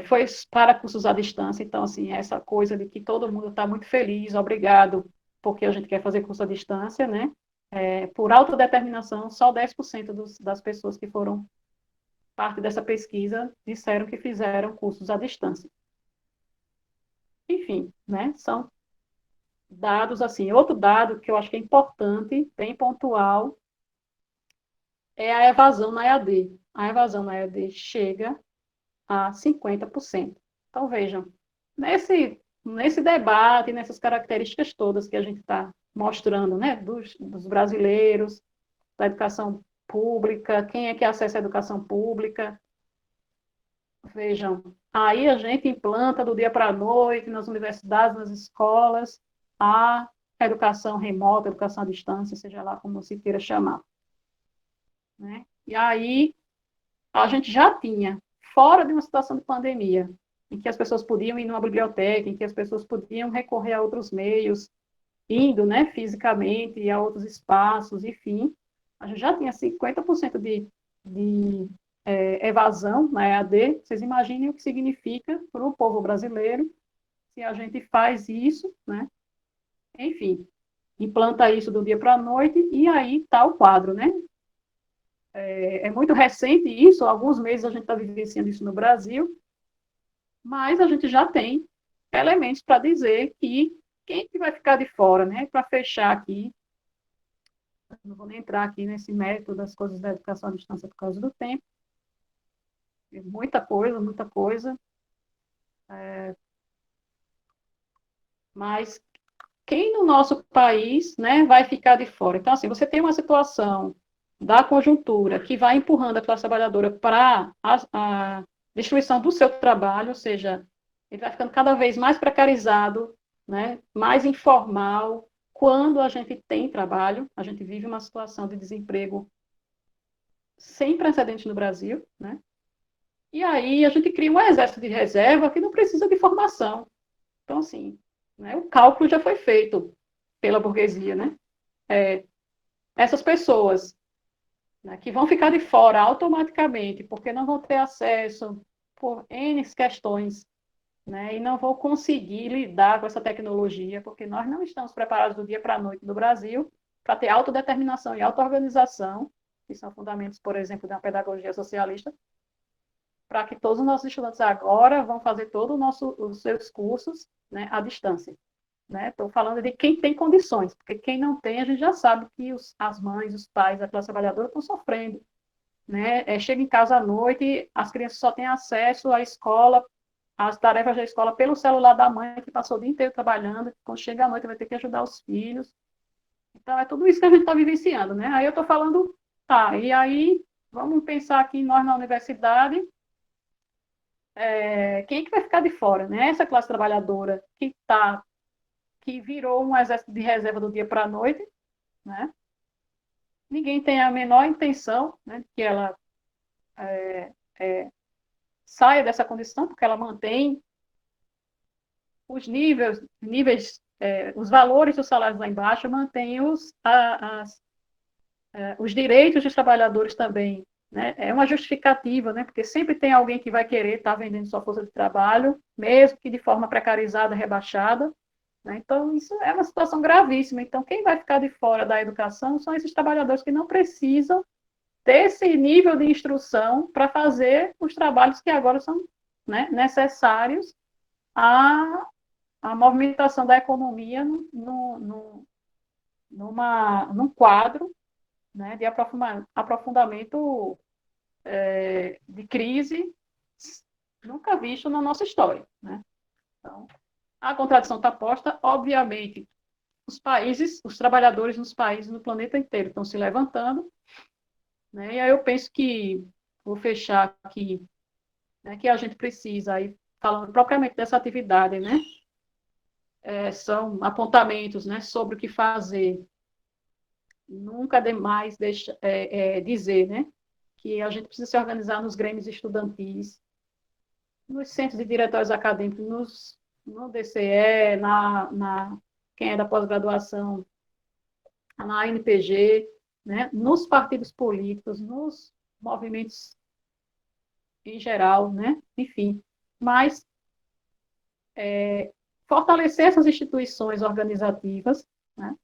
foi para cursos à distância. Então, assim, essa coisa de que todo mundo está muito feliz, obrigado, porque a gente quer fazer curso à distância, né? Por autodeterminação, só 10% das pessoas que foram parte dessa pesquisa disseram que fizeram cursos à distância. Enfim, né? São dados assim. Outro dado que eu acho que é importante, bem pontual, é a evasão na EAD. A evasão na EAD chega a 50%. Então, vejam, nesse debate, nessas características todas que a gente está mostrando, né, dos brasileiros, da educação pública, quem é que acessa a educação pública, vejam, aí a gente implanta do dia para a noite, nas universidades, nas escolas, a educação remota, educação à distância, seja lá como se queira chamar, né? E aí a gente já tinha, fora de uma situação de pandemia, em que as pessoas podiam ir numa biblioteca, em que as pessoas podiam recorrer a outros meios, indo, né, fisicamente a outros espaços, enfim, a gente já tinha 50% de evasão na EAD. Vocês imaginem o que significa para o povo brasileiro se a gente faz isso, né? Enfim, implanta isso do dia para a noite, e aí está o quadro, né? É muito recente isso, alguns meses a gente está vivenciando isso no Brasil, mas a gente já tem elementos para dizer que quem que vai ficar de fora, né? Para fechar aqui, não vou nem entrar aqui nesse mérito das coisas da educação à distância por causa do tempo, muita coisa, muita coisa, mas quem no nosso país, né, vai ficar de fora? Então, assim, você tem uma situação da conjuntura que vai empurrando a classe trabalhadora para a destruição do seu trabalho, ou seja, ele vai ficando cada vez mais precarizado, né, mais informal. Quando a gente tem trabalho, a gente vive uma situação de desemprego sem precedentes no Brasil, né? E aí a gente cria um exército de reserva que não precisa de formação. Então, assim, né, o cálculo já foi feito pela burguesia, né? Essas pessoas, né, que vão ficar de fora automaticamente, porque não vão ter acesso por N questões, né, e não vão conseguir lidar com essa tecnologia, porque nós não estamos preparados do dia para a noite no Brasil para ter autodeterminação e auto-organização, que são fundamentos, por exemplo, da pedagogia socialista, para que todos os nossos estudantes agora vão fazer todos os seus cursos, né, à distância. Estou falando de quem tem condições, porque quem não tem, a gente já sabe que as mães, os pais, a classe trabalhadora estão sofrendo. Né? Chega em casa à noite, as crianças só têm acesso à escola, às tarefas da escola pelo celular da mãe, que passou o dia inteiro trabalhando, quando chega à noite vai ter que ajudar os filhos. Então, é tudo isso que a gente está vivenciando. Né? Aí eu estou falando, tá, e aí vamos pensar aqui nós na universidade, quem é que vai ficar de fora? Né? Essa classe trabalhadora que virou um exército de reserva do dia para a noite, né? Ninguém tem a menor intenção, né, que ela saia dessa condição, porque ela mantém os os valores dos salários lá embaixo, mantém os direitos dos trabalhadores também. Né? É uma justificativa, né? Porque sempre tem alguém que vai querer estar vendendo sua força de trabalho, mesmo que de forma precarizada, rebaixada. Né? Então, isso é uma situação gravíssima. Então, quem vai ficar de fora da educação são esses trabalhadores que não precisam desse nível de instrução para fazer os trabalhos que agora são, né, necessários à movimentação da economia num quadro, né, de aprofundamento de crise nunca visto na nossa história, né? Então, a contradição está posta, obviamente, os trabalhadores nos países, no planeta inteiro, estão se levantando, né? E aí eu penso que, vou fechar aqui, né, que a gente precisa, aí, falando propriamente dessa atividade, né? São apontamentos, né, sobre o que fazer. Nunca demais dizer, né, que a gente precisa se organizar nos grêmios estudantis, nos centros de diretórios acadêmicos, no DCE, quem é da pós-graduação, na ANPG, né, nos partidos políticos, nos movimentos em geral, né, enfim. Mas fortalecer essas instituições organizativas, né.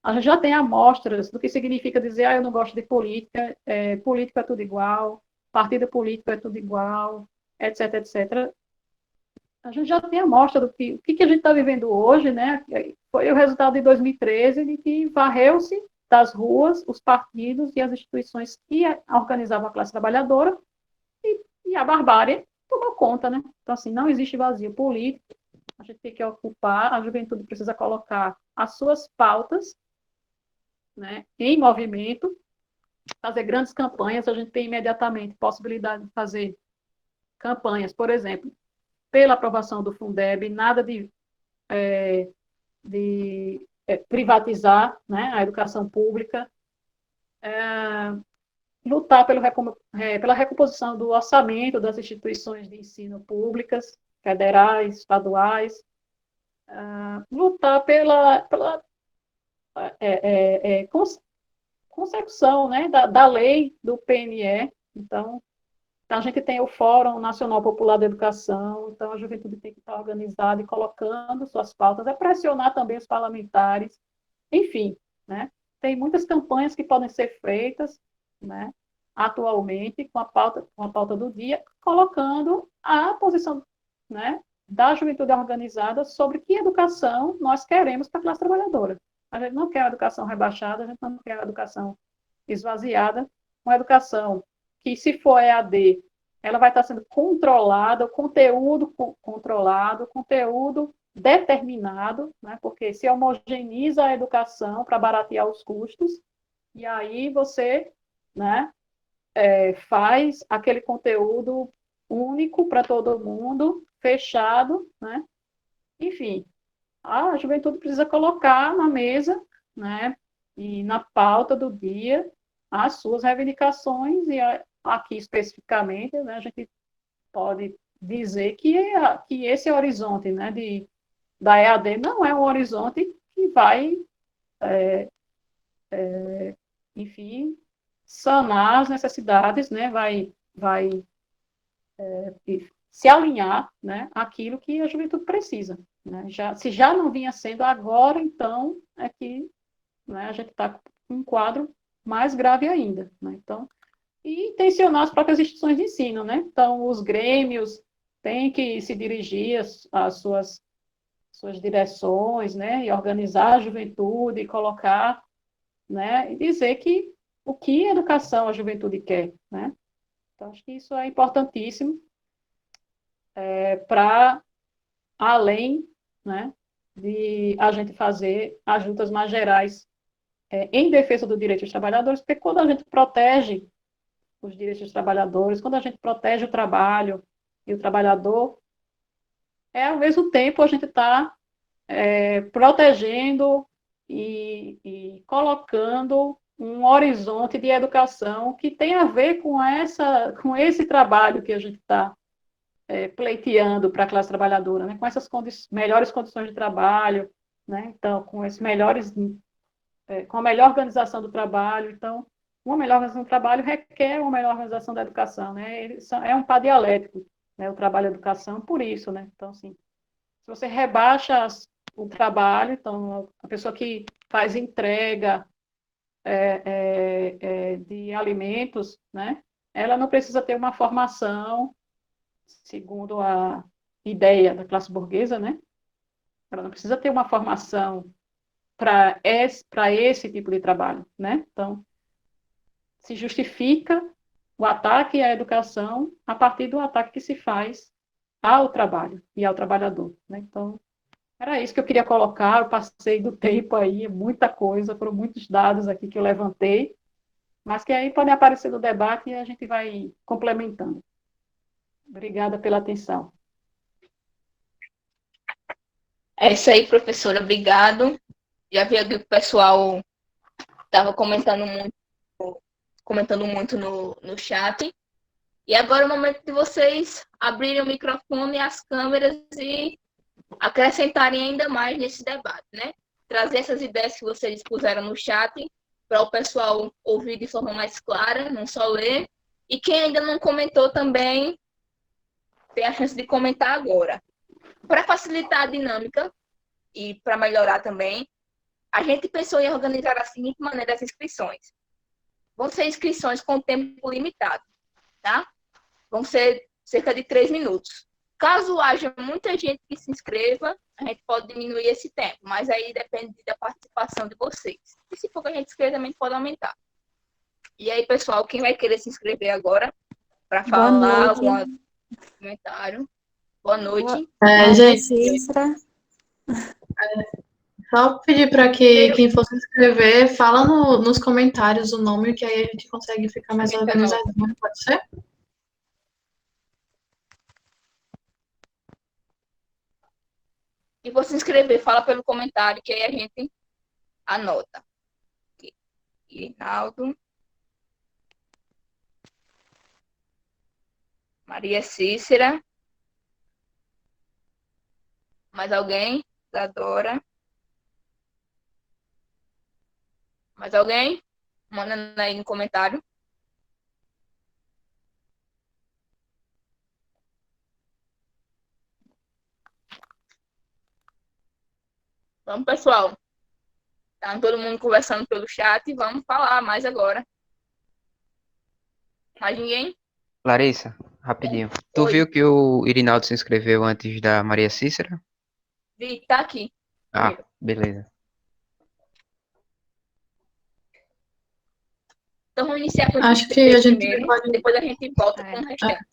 A gente já tem amostras do que significa dizer, eu não gosto de política, política é tudo igual, partido político é tudo igual, etc, etc. A gente já tem amostra do que a gente está vivendo hoje, né? Foi o resultado de 2013, de que varreu-se das ruas os partidos e as instituições que organizavam a classe trabalhadora e a barbárie tomou conta, né? Então, assim, não existe vazio político, a gente tem que ocupar, a juventude precisa colocar as suas pautas, né, em movimento, fazer grandes campanhas. A gente tem imediatamente possibilidade de fazer campanhas, por exemplo, pela aprovação do Fundeb, nada de privatizar, né, a educação pública, lutar pela recomposição do orçamento das instituições de ensino públicas, federais, estaduais, lutar pela consecução, né, da lei do PNE. Então, a gente tem o Fórum Nacional Popular da Educação, então a juventude tem que estar organizada e colocando suas pautas, pressionar também os parlamentares, enfim, né? Tem muitas campanhas que podem ser feitas, né, atualmente, com a pauta do dia, colocando a posição, né, da juventude organizada sobre que educação nós queremos para a classe trabalhadora. A gente não quer a educação rebaixada, a gente não quer a educação esvaziada, uma educação que, se for EAD, ela vai estar sendo controlada, o conteúdo controlado, o conteúdo determinado, né? Porque se homogeneiza a educação para baratear os custos, e aí você, né, faz aquele conteúdo único para todo mundo, fechado, né? Enfim, a juventude precisa colocar na mesa, né, e na pauta do dia as suas reivindicações, e aqui especificamente, né, a gente pode dizer que esse horizonte, né, da EAD não é um horizonte que vai, enfim, sanar as necessidades, né, vai se alinhar, né, àquilo que a juventude precisa. Né? Se já não vinha sendo agora, então é que, né, a gente está com um quadro mais grave ainda. Né? Então, e tensionar as próprias instituições de ensino. Né? Então, os grêmios têm que se dirigir às suas direções, né, e organizar a juventude, e colocar, né, e dizer que o que a educação a juventude quer. Né? Então, acho que isso é importantíssimo para além, né, de a gente fazer as lutas mais gerais em defesa do direito dos trabalhadores, porque quando a gente protege os direitos dos trabalhadores, quando a gente protege o trabalho e o trabalhador, ao mesmo tempo a gente está protegendo e colocando um horizonte de educação que tem a ver com esse trabalho que a gente está pleiteando para a classe trabalhadora, né? Com essas melhores condições de trabalho, né? Então, com a melhor organização do trabalho. Então, uma melhor organização do trabalho requer uma melhor organização da educação, né? É um par dialético, né? O trabalho e a educação, por isso, né? Então, assim, se você rebaixa o trabalho, então, a pessoa que faz entrega de alimentos, né? Ela não precisa ter uma formação, segundo a ideia da classe burguesa, né? Ela não precisa ter uma formação para esse tipo de trabalho, né? Então, se justifica o ataque à educação a partir do ataque que se faz ao trabalho e ao trabalhador, né? Então, era isso que eu queria colocar, eu passei do tempo aí, muita coisa, foram muitos dados aqui que eu levantei, mas que aí podem aparecer no debate e a gente vai complementando. Obrigada pela atenção. É isso aí, professora. Obrigado. Já vi que o pessoal estava comentando muito no chat. E agora é o momento de vocês abrirem o microfone e as câmeras e acrescentarem ainda mais nesse debate, né? Trazer essas ideias que vocês puseram no chat para o pessoal ouvir de forma mais clara, não só ler. E quem ainda não comentou também tem a chance de comentar agora. Para facilitar a dinâmica e para melhorar também, a gente pensou em organizar da seguinte maneira as inscrições. Vão ser inscrições com tempo limitado, tá? Vão ser cerca de 3 minutos. Caso haja muita gente que se inscreva, a gente pode diminuir esse tempo, mas aí depende da participação de vocês. E se for que a gente inscrever, também pode aumentar. E aí, pessoal, quem vai querer se inscrever agora para falar algum comentário? Boa noite. Gente, Cícera. só pedir para que quem for se inscrever, fala nos comentários o nome, que aí a gente consegue ficar mais organizadinho, pode ser? E vou se inscrever, fala pelo comentário, que aí a gente anota. Irinaldo. Maria Cícera. Mais alguém? Isadora. Mais alguém? Manda aí no comentário. Vamos, pessoal. Tá todo mundo conversando pelo chat. Vamos falar mais agora. Mais ninguém? Larissa, rapidinho. Tu Oi. viu que o Irinaldo se inscreveu antes da Maria Cícera? Vi, tá aqui. Ah, beleza. Então vamos iniciar com Acho os que a três gente primeiros, pode... depois a gente volta com o restante.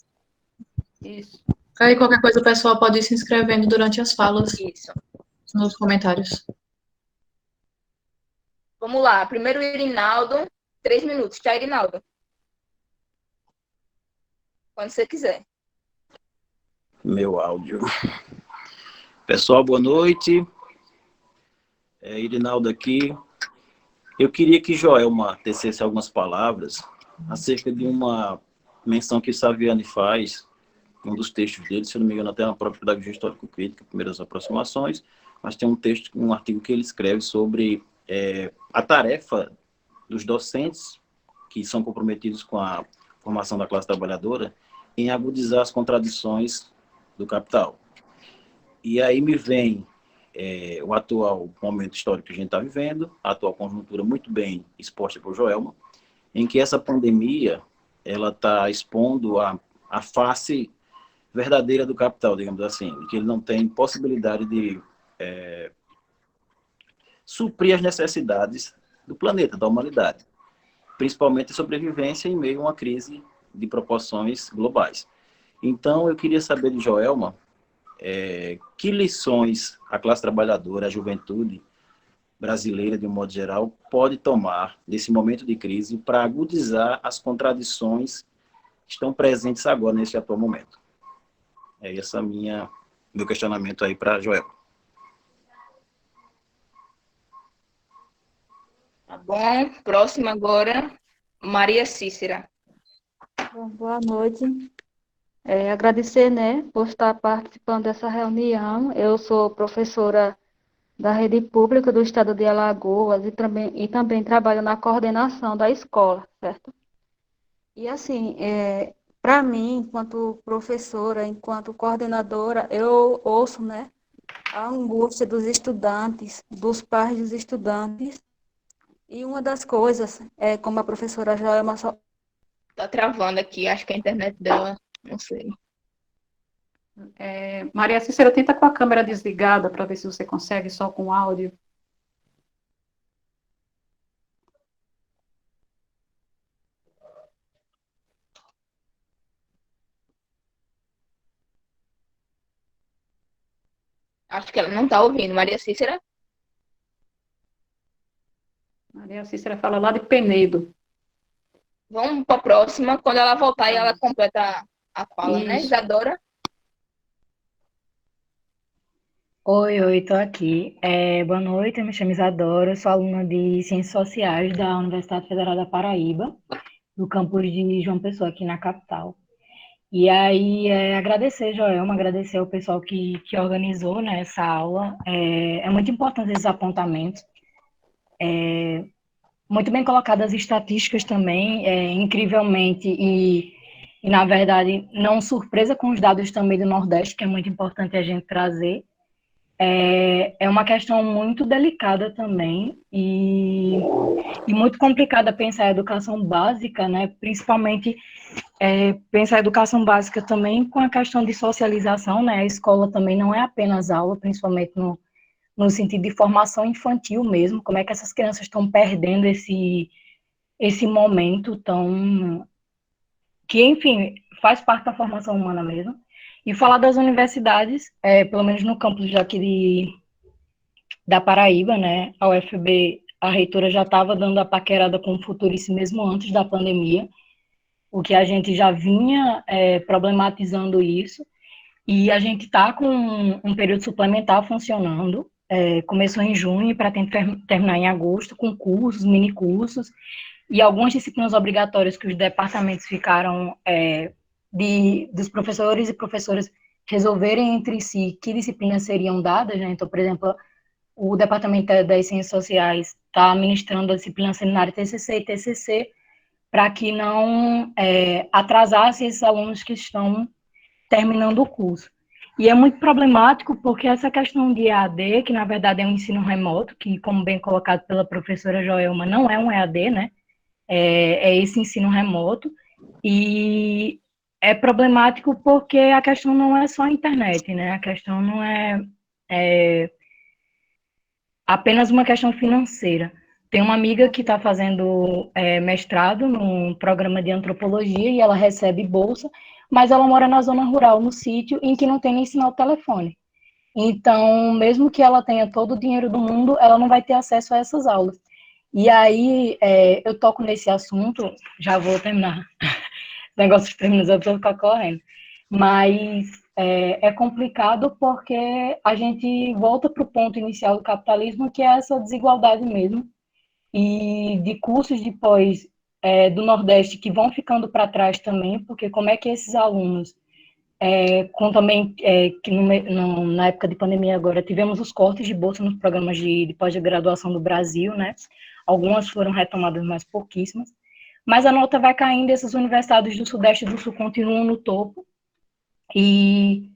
Isso. Aí qualquer coisa o pessoal pode ir se inscrevendo durante as falas, Isso. nos comentários. Vamos lá. Primeiro o Irinaldo. 3 minutos, tá, Irinaldo? Quando você quiser. Meu áudio. Pessoal, boa noite. Irinaldo aqui. Eu queria que Joelma tecesse algumas palavras acerca de uma menção que Saviani faz, um dos textos dele, se eu não me engano, até na própria Pedagogia Histórico-Crítica, Primeiras Aproximações, mas tem um texto, um artigo que ele escreve sobre a tarefa dos docentes que são comprometidos com a formação da classe trabalhadora em agudizar as contradições do capital. E aí me vem o atual momento histórico que a gente está vivendo, a atual conjuntura muito bem exposta por Joelma, em que essa pandemia ela está expondo a face verdadeira do capital, digamos assim, que ele não tem possibilidade de suprir as necessidades do planeta, da humanidade, principalmente a sobrevivência em meio a uma crise de proporções globais. Então, eu queria saber de Joelma que lições a classe trabalhadora, a juventude brasileira, de um modo geral, pode tomar nesse momento de crise para agudizar as contradições que estão presentes agora, nesse atual momento. É esse meu questionamento aí para Joelma. Tá bom. Próxima agora, Maria Cícera. Bom, boa noite. Agradecer, né, por estar participando dessa reunião. Eu sou professora da rede pública do estado de Alagoas e também trabalho na coordenação da escola, certo? E assim, para mim, enquanto professora, enquanto coordenadora, eu ouço, né, a angústia dos estudantes, dos pais dos estudantes. E uma das coisas, como a professora Joelma Tá travando aqui, acho que a internet dela, não sei. Maria Cícera, tenta com a câmera desligada para ver se você consegue só com áudio. Acho que ela não está ouvindo. Maria Cícera? Maria Cícera fala lá de Penedo. Vamos para a próxima. Quando ela voltar, e ela completa a fala, né? Isso. Isadora? Oi, tô aqui. Boa noite, eu me chamo Isadora, eu sou aluna de Ciências Sociais da Universidade Federal da Paraíba, do campus de João Pessoa, aqui na capital. E aí, agradecer, Joelma, agradecer ao pessoal que organizou, né, essa aula. É muito importante esses apontamentos. Muito bem colocadas as estatísticas também, incrivelmente, e, na verdade, não surpresa com os dados também do Nordeste, que é muito importante a gente trazer. É uma questão muito delicada também e muito complicada pensar a educação básica, né? Principalmente pensar a educação básica também com a questão de socialização, né? A escola também não é apenas aula, principalmente no sentido de formação infantil mesmo, como é que essas crianças estão perdendo esse momento tão que, enfim, faz parte da formação humana mesmo. E falar das universidades, pelo menos no campus daqui da Paraíba, né? A UFB, a reitora já estava dando a paquerada com o Futurice mesmo antes da pandemia, o que a gente já vinha problematizando isso, e a gente está com um período suplementar funcionando, começou em junho para terminar em agosto, com cursos, minicursos, e algumas disciplinas obrigatórias que os departamentos ficaram, dos professores e professoras resolverem entre si que disciplinas seriam dadas, né? Então, por exemplo, o Departamento das Ciências Sociais está ministrando a disciplina seminária TCC e TCC para que não atrasasse esses alunos que estão terminando o curso. E é muito problemático porque essa questão de EAD, que na verdade é um ensino remoto, que, como bem colocado pela professora Joelma, não é um EAD, né? É esse ensino remoto, e é problemático porque a questão não é só a internet, né? A questão não é apenas uma questão financeira. Tem uma amiga que está fazendo mestrado num programa de antropologia e ela recebe bolsa, mas ela mora na zona rural, no sítio, em que não tem nem sinal de telefone. Então, mesmo que ela tenha todo o dinheiro do mundo, ela não vai ter acesso a essas aulas. E aí, eu toco nesse assunto, já vou terminar, o negócio de terminar, eu vou ficar correndo, mas é complicado porque a gente volta para o ponto inicial do capitalismo, que é essa desigualdade mesmo, e de cursos de pós do Nordeste que vão ficando para trás também, porque como é que esses alunos, com também, que na época de pandemia agora, tivemos os cortes de bolsa nos programas de pós-graduação do Brasil, né? Algumas foram retomadas, mas pouquíssimas. Mas a nota vai caindo, essas universidades do Sudeste e do Sul continuam no topo. E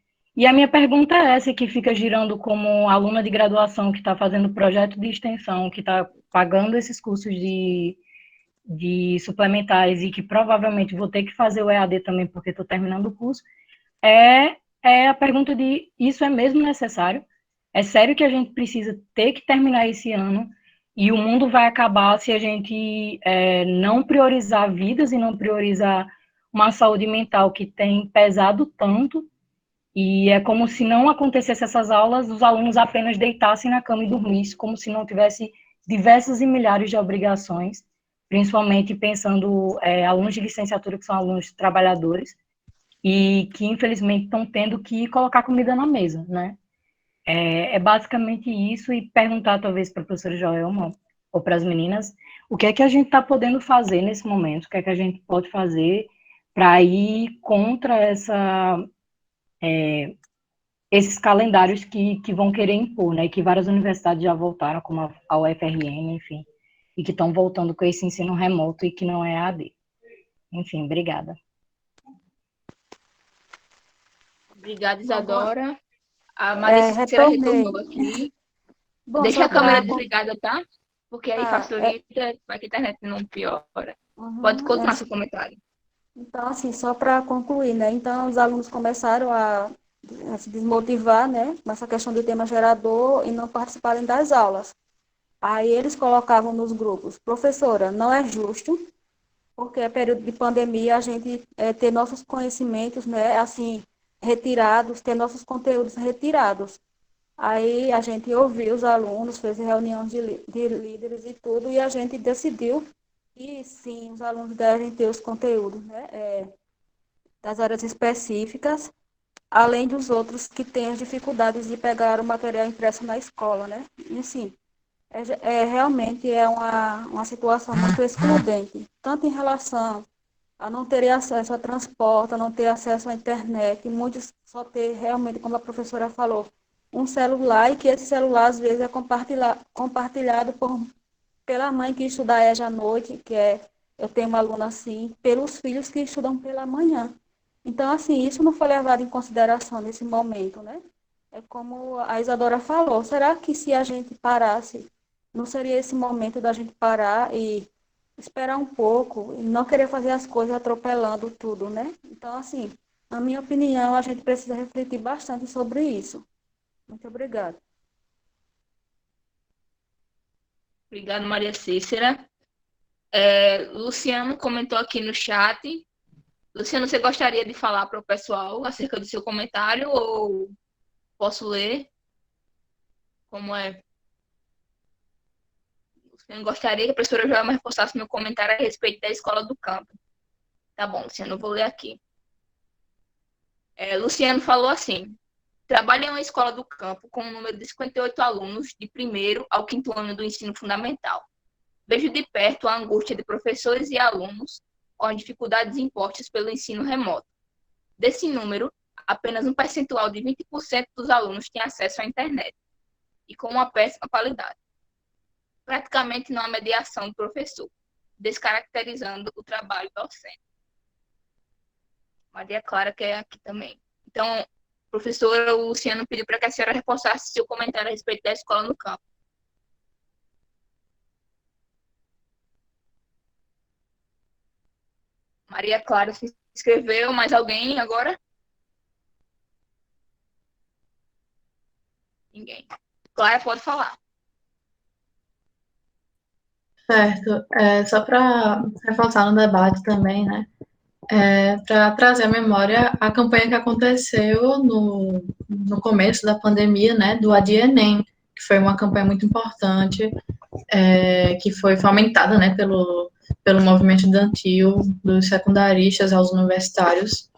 a minha pergunta é essa, que fica girando como aluna de graduação, que está fazendo projeto de extensão, que está pagando esses cursos de suplementares e que provavelmente vou ter que fazer o EAD também, porque estou terminando o curso, é a pergunta de: isso é mesmo necessário? É sério que a gente precisa ter que terminar esse ano e o mundo vai acabar se a gente não priorizar vidas e não priorizar uma saúde mental que tem pesado tanto? E é como se não acontecesse essas aulas, os alunos apenas deitassem na cama e dormissem, como se não tivesse diversas e milhares de obrigações, principalmente pensando alunos de licenciatura que são alunos trabalhadores, e que infelizmente estão tendo que colocar comida na mesa, né? É basicamente isso, e perguntar talvez para a professora Joelma ou para as meninas o que é que a gente está podendo fazer nesse momento, o que é que a gente pode fazer para ir contra esses calendários que vão querer impor, né? E que várias universidades já voltaram, como a UFRN, enfim, e que estão voltando com esse ensino remoto e que não é AD. Enfim, obrigada. Obrigada, Isadora. A Maria Cícera retornei. retornou aqui. Bom, Deixa só a câmera pra... desligada, tá? Porque aí Tá, facilita, vai que a internet não piora. uhum, Pode continuar seu comentário. Então, assim, só para concluir, né? Então, os alunos começaram a se desmotivar, né? Com essa questão do tema gerador e não participarem das aulas. Aí eles colocavam nos grupos: professora, não é justo, porque é período de pandemia, a gente ter nossos conhecimentos, né? Assim, retirados, ter nossos conteúdos retirados. Aí a gente ouviu os alunos, fez reunião de líderes e tudo, e a gente decidiu que sim, os alunos devem ter os conteúdos, né, das áreas específicas, além dos outros que têm as dificuldades de pegar o material impresso na escola, né? E assim, realmente é uma situação muito excludente, tanto em relação a não ter acesso a transporte, a não ter acesso à internet, e muitos só ter realmente, como a professora falou, um celular, e que esse celular às vezes é compartilhado pela mãe que estuda a EJA à noite, eu tenho uma aluna assim, pelos filhos que estudam pela manhã. Então, assim, isso não foi levado em consideração nesse momento, né? É como a Isadora falou, será que se a gente parasse, não seria esse momento da gente parar e esperar um pouco e não querer fazer as coisas atropelando tudo, né? Então, assim, na minha opinião, a gente precisa refletir bastante sobre isso. Muito obrigada. Obrigado, Maria Cícera. Luciano comentou aqui no chat. Luciano, você gostaria de falar para o pessoal acerca do seu comentário ou posso ler? Como é? Luciano, gostaria que a professora Joelma reforçasse meu comentário a respeito da escola do campo. Tá bom, Luciano, eu vou ler aqui. Luciano falou assim: trabalho em uma escola do campo com um número de 58 alunos de primeiro ao quinto ano do ensino fundamental. Vejo de perto a angústia de professores e alunos com as dificuldades impostas pelo ensino remoto. Desse número, apenas um percentual de 20% dos alunos tem acesso à internet, e com uma péssima qualidade. Praticamente não há mediação do professor, descaracterizando o trabalho docente. Maria Clara quer aqui também. Então, professora, o Luciano pediu para que a senhora reforçasse seu comentário a respeito da escola no campo. Maria Clara se inscreveu, mais alguém agora? Ninguém. Clara, pode falar. Certo. Só para reforçar no debate também, né? Para trazer à memória a campanha que aconteceu no começo da pandemia, né? Do Adia Enem, que foi uma campanha muito importante, que foi fomentada, né? Pelo movimento estudantil, dos secundaristas aos universitários,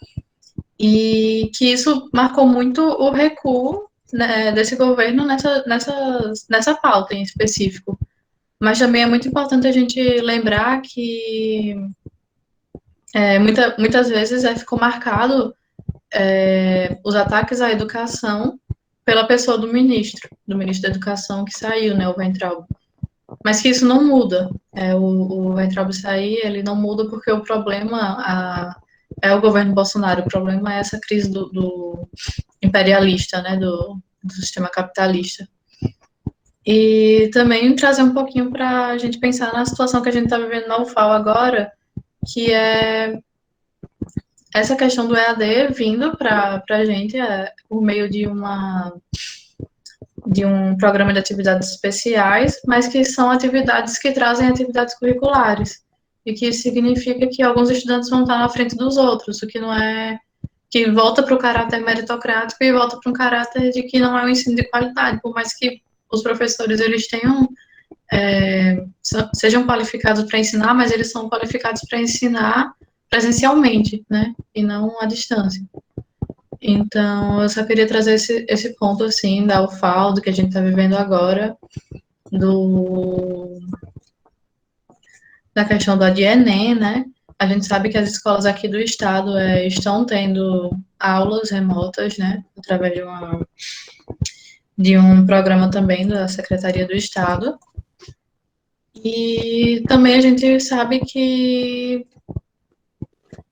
e que isso marcou muito o recuo, né, desse governo nessa pauta em específico. Mas também é muito importante a gente lembrar que muitas vezes ficou marcado os ataques à educação pela pessoa do ministro da Educação que saiu, né, o Weintraub. Mas que isso não muda. O Weintraub sair, ele não muda porque o problema é o governo Bolsonaro, o problema é essa crise do imperialista, né, do sistema capitalista. E também trazer um pouquinho para a gente pensar na situação que a gente está vivendo na UFAL agora, que é essa questão do EAD vindo para a gente por meio de um programa de atividades especiais, mas que são atividades que trazem atividades curriculares, e que isso significa que alguns estudantes vão estar na frente dos outros, o que não é, que volta para o caráter meritocrático e volta para um caráter de que não é um ensino de qualidade, por mais que os professores eles tenham sejam qualificados para ensinar, mas eles são qualificados para ensinar presencialmente, né, e não à distância. Então, eu só queria trazer esse ponto, assim, da UFAL, do que a gente está vivendo agora, da questão do ADNEM, né? A gente sabe que as escolas aqui do estado estão tendo aulas remotas, né? Através de um programa também da Secretaria do Estado. E também a gente sabe que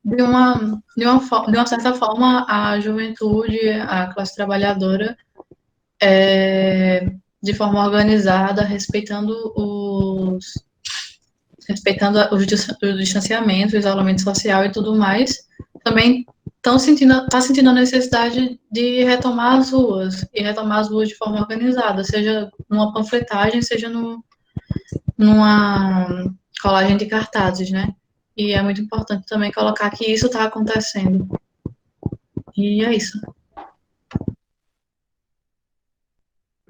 de uma certa forma, a juventude, a classe trabalhadora, de forma organizada, respeitando o distanciamento, o isolamento social e tudo mais, também está sentindo a necessidade de retomar as ruas, e retomar as ruas de forma organizada, seja numa panfletagem, seja numa colagem de cartazes, né? E é muito importante também colocar que isso está acontecendo. E é isso.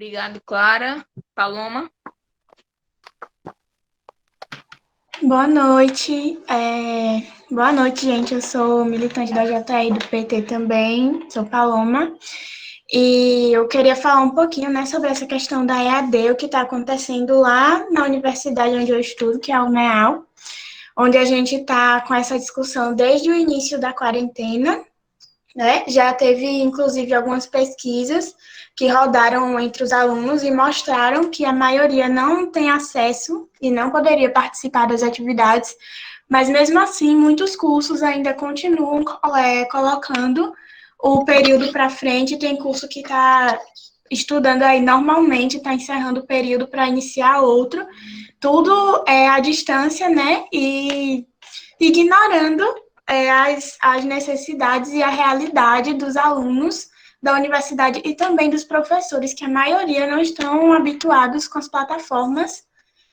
Obrigado, Clara. Paloma? Boa noite. Boa noite, gente. Eu sou militante da JTI do PT também, sou Paloma. E eu queria falar um pouquinho, né, sobre essa questão da EAD, o que está acontecendo lá na universidade onde eu estudo, que é a UNEAL, onde a gente está com essa discussão desde o início da quarentena, né? Já teve, inclusive, algumas pesquisas que rodaram entre os alunos e mostraram que a maioria não tem acesso e não poderia participar das atividades, mas mesmo assim, muitos cursos ainda continuam colocando o período para frente. Tem curso que está estudando aí normalmente, está encerrando o período para iniciar outro, tudo é à distância, né? E ignorando as necessidades e a realidade dos alunos da universidade e também dos professores, que a maioria não estão habituados com as plataformas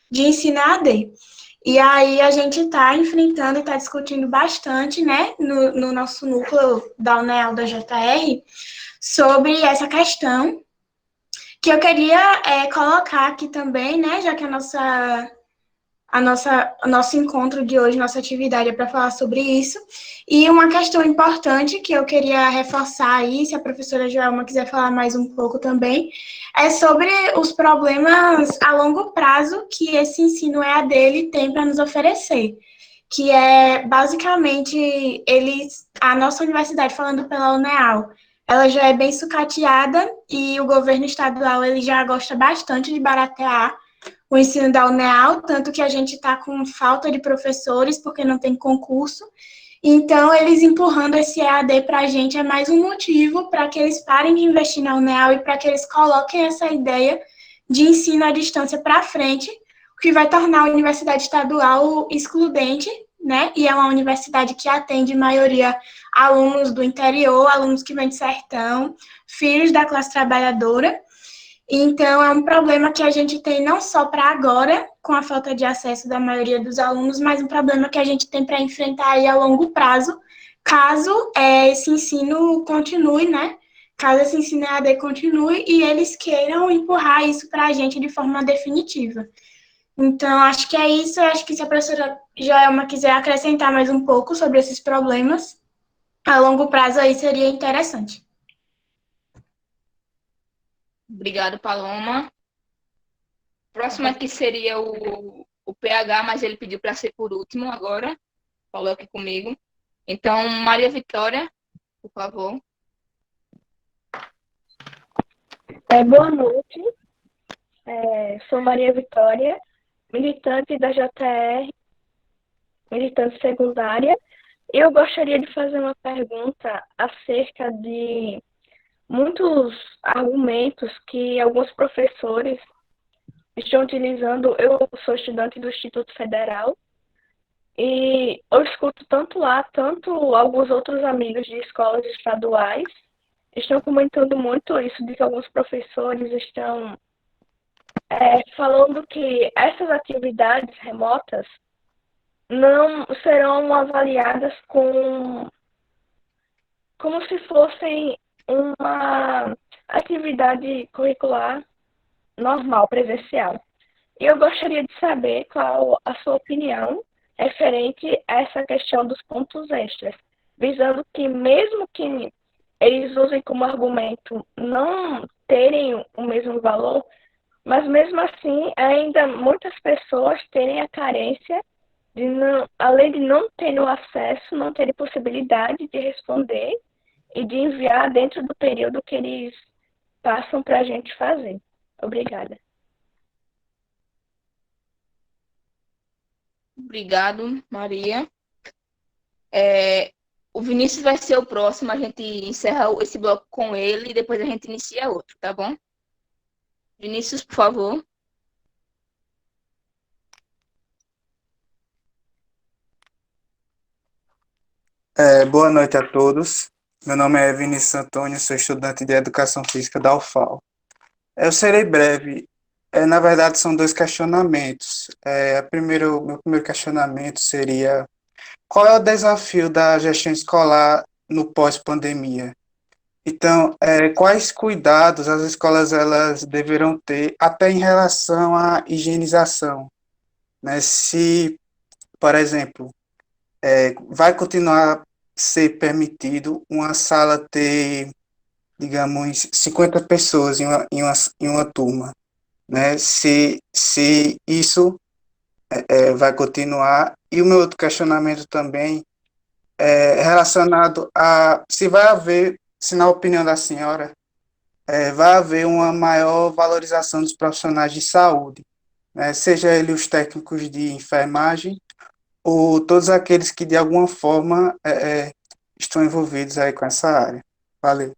de ensino AD. E aí a gente está enfrentando e está discutindo bastante, né, no nosso núcleo da UNEAL da JR, sobre essa questão, que eu queria colocar aqui também, né, já que o nosso encontro de hoje, nossa atividade é para falar sobre isso. E uma questão importante que eu queria reforçar aí, se a professora Joelma quiser falar mais um pouco também, é sobre os problemas a longo prazo que esse ensino EAD ele tem para nos oferecer, que é basicamente a nossa universidade, falando pela UNEAL, ela já é bem sucateada e o governo estadual ele já gosta bastante de baratear o ensino da UNEAL, tanto que a gente está com falta de professores, porque não tem concurso. Então, eles empurrando esse EAD para a gente é mais um motivo para que eles parem de investir na UNEAL e para que eles coloquem essa ideia de ensino à distância para frente, o que vai tornar a universidade estadual excludente, né? E é uma universidade que atende, em maioria, alunos do interior, alunos que vêm de sertão, filhos da classe trabalhadora. Então, é um problema que a gente tem não só para agora, com a falta de acesso da maioria dos alunos, mas um problema que a gente tem para enfrentar aí a longo prazo, caso esse ensino continue, né? Caso esse ensino EAD continue e eles queiram empurrar isso para a gente de forma definitiva. Então, acho que é isso. Eu acho que se a professora Joelma quiser acrescentar mais um pouco sobre esses problemas, a longo prazo aí seria interessante. Obrigado, Paloma. Próximo aqui seria o PH, mas ele pediu para ser por último agora. Falou aqui comigo. Então, Maria Vitória, por favor. Boa noite. Sou Maria Vitória, militante da JR, militante secundária. Eu gostaria de fazer uma pergunta acerca de muitos argumentos que alguns professores estão utilizando. Eu sou estudante do Instituto Federal e eu escuto tanto lá, tanto alguns outros amigos de escolas estaduais estão comentando muito isso, de que alguns professores estão falando que essas atividades remotas não serão avaliadas como se fossem uma atividade curricular normal, presencial. E eu gostaria de saber qual a sua opinião referente a essa questão dos pontos extras, visando que mesmo que eles usem como argumento não terem o mesmo valor, mas mesmo assim ainda muitas pessoas terem a carência de não, além de não terem o acesso, não terem possibilidade de responder e de enviar dentro do período que eles passam para a gente fazer. Obrigada. Obrigado, Maria. O Vinícius vai ser o próximo, a gente encerra esse bloco com ele e depois a gente inicia outro, tá bom? Vinícius, por favor. Boa noite a todos. Meu nome é Vinícius Antônio, sou estudante de Educação Física da UFAL. Eu serei breve. Na verdade, são dois questionamentos. Meu primeiro questionamento seria: qual é o desafio da gestão escolar no pós-pandemia? Então, quais cuidados as escolas elas deverão ter até em relação à higienização, né? Se, por exemplo, vai continuar a ser permitido uma sala ter, digamos, 50 pessoas em uma turma, né? Se isso vai continuar. E o meu outro questionamento também é relacionado a se vai haver, se na opinião da senhora, vai haver uma maior valorização dos profissionais de saúde, né? Seja eles os técnicos de enfermagem ou todos aqueles que de alguma forma estão envolvidos aí com essa área. Valeu.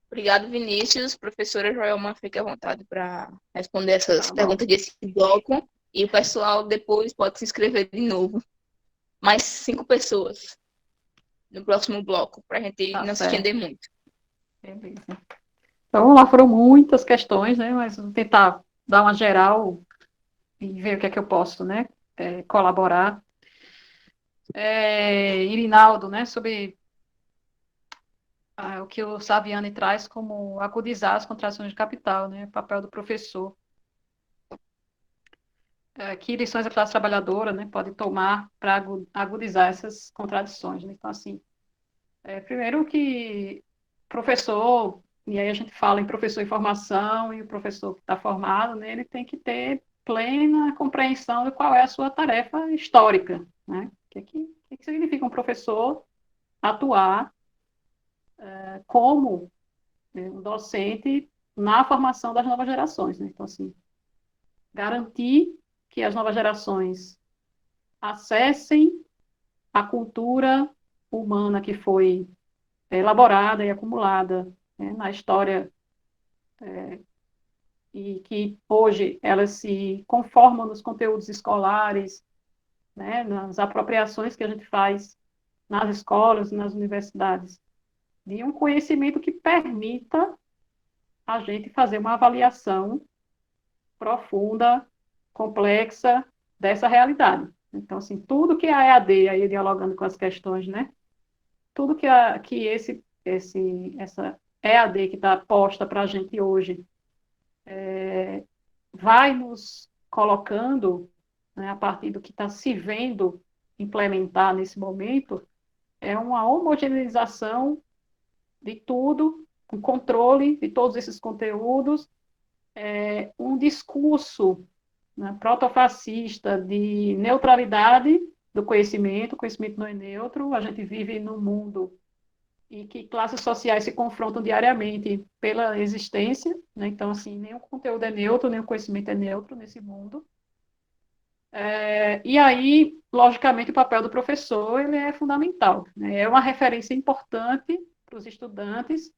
Obrigado, Vinícius. Professora Joelma, fique à vontade para responder essas perguntas desse bloco. E o pessoal depois pode se inscrever de novo. Mais 5 pessoas no próximo bloco, para a gente não se estender muito. Beleza. Então, vamos lá, foram muitas questões, né? Mas vou tentar dar uma geral e ver o que é que eu posso, né? Colaborar. Irinaldo, né? Sobre o que o Saviani traz como acudizar as contrações de capital, né? O papel do professor. Que lições a classe trabalhadora, né, pode tomar para agudizar essas contradições, né? Então, assim, primeiro que professor, e aí a gente fala em professor em formação, e o professor que está formado, né, ele tem que ter plena compreensão de qual é a sua tarefa histórica, né? O que significa um professor atuar como um docente na formação das novas gerações, né? Então, assim, garantir que as novas gerações acessem a cultura humana que foi elaborada e acumulada, né, na história, e que hoje elas se conformam nos conteúdos escolares, né, nas apropriações que a gente faz nas escolas, nas universidades, de um conhecimento que permita a gente fazer uma avaliação profunda, complexa dessa realidade. Então, assim, tudo que a EAD, aí dialogando com as questões, né? Tudo que essa EAD que está posta para a gente hoje vai nos colocando, né, a partir do que está se vendo implementar nesse momento, é uma homogeneização de tudo, um controle de todos esses conteúdos, um discurso, né, protofascista de neutralidade do conhecimento, o conhecimento não é neutro, a gente vive num mundo em que classes sociais se confrontam diariamente pela existência, né? Então, assim, nenhum conteúdo é neutro, nenhum conhecimento é neutro nesse mundo. E aí, logicamente, o papel do professor ele é fundamental, né? É uma referência importante para os estudantes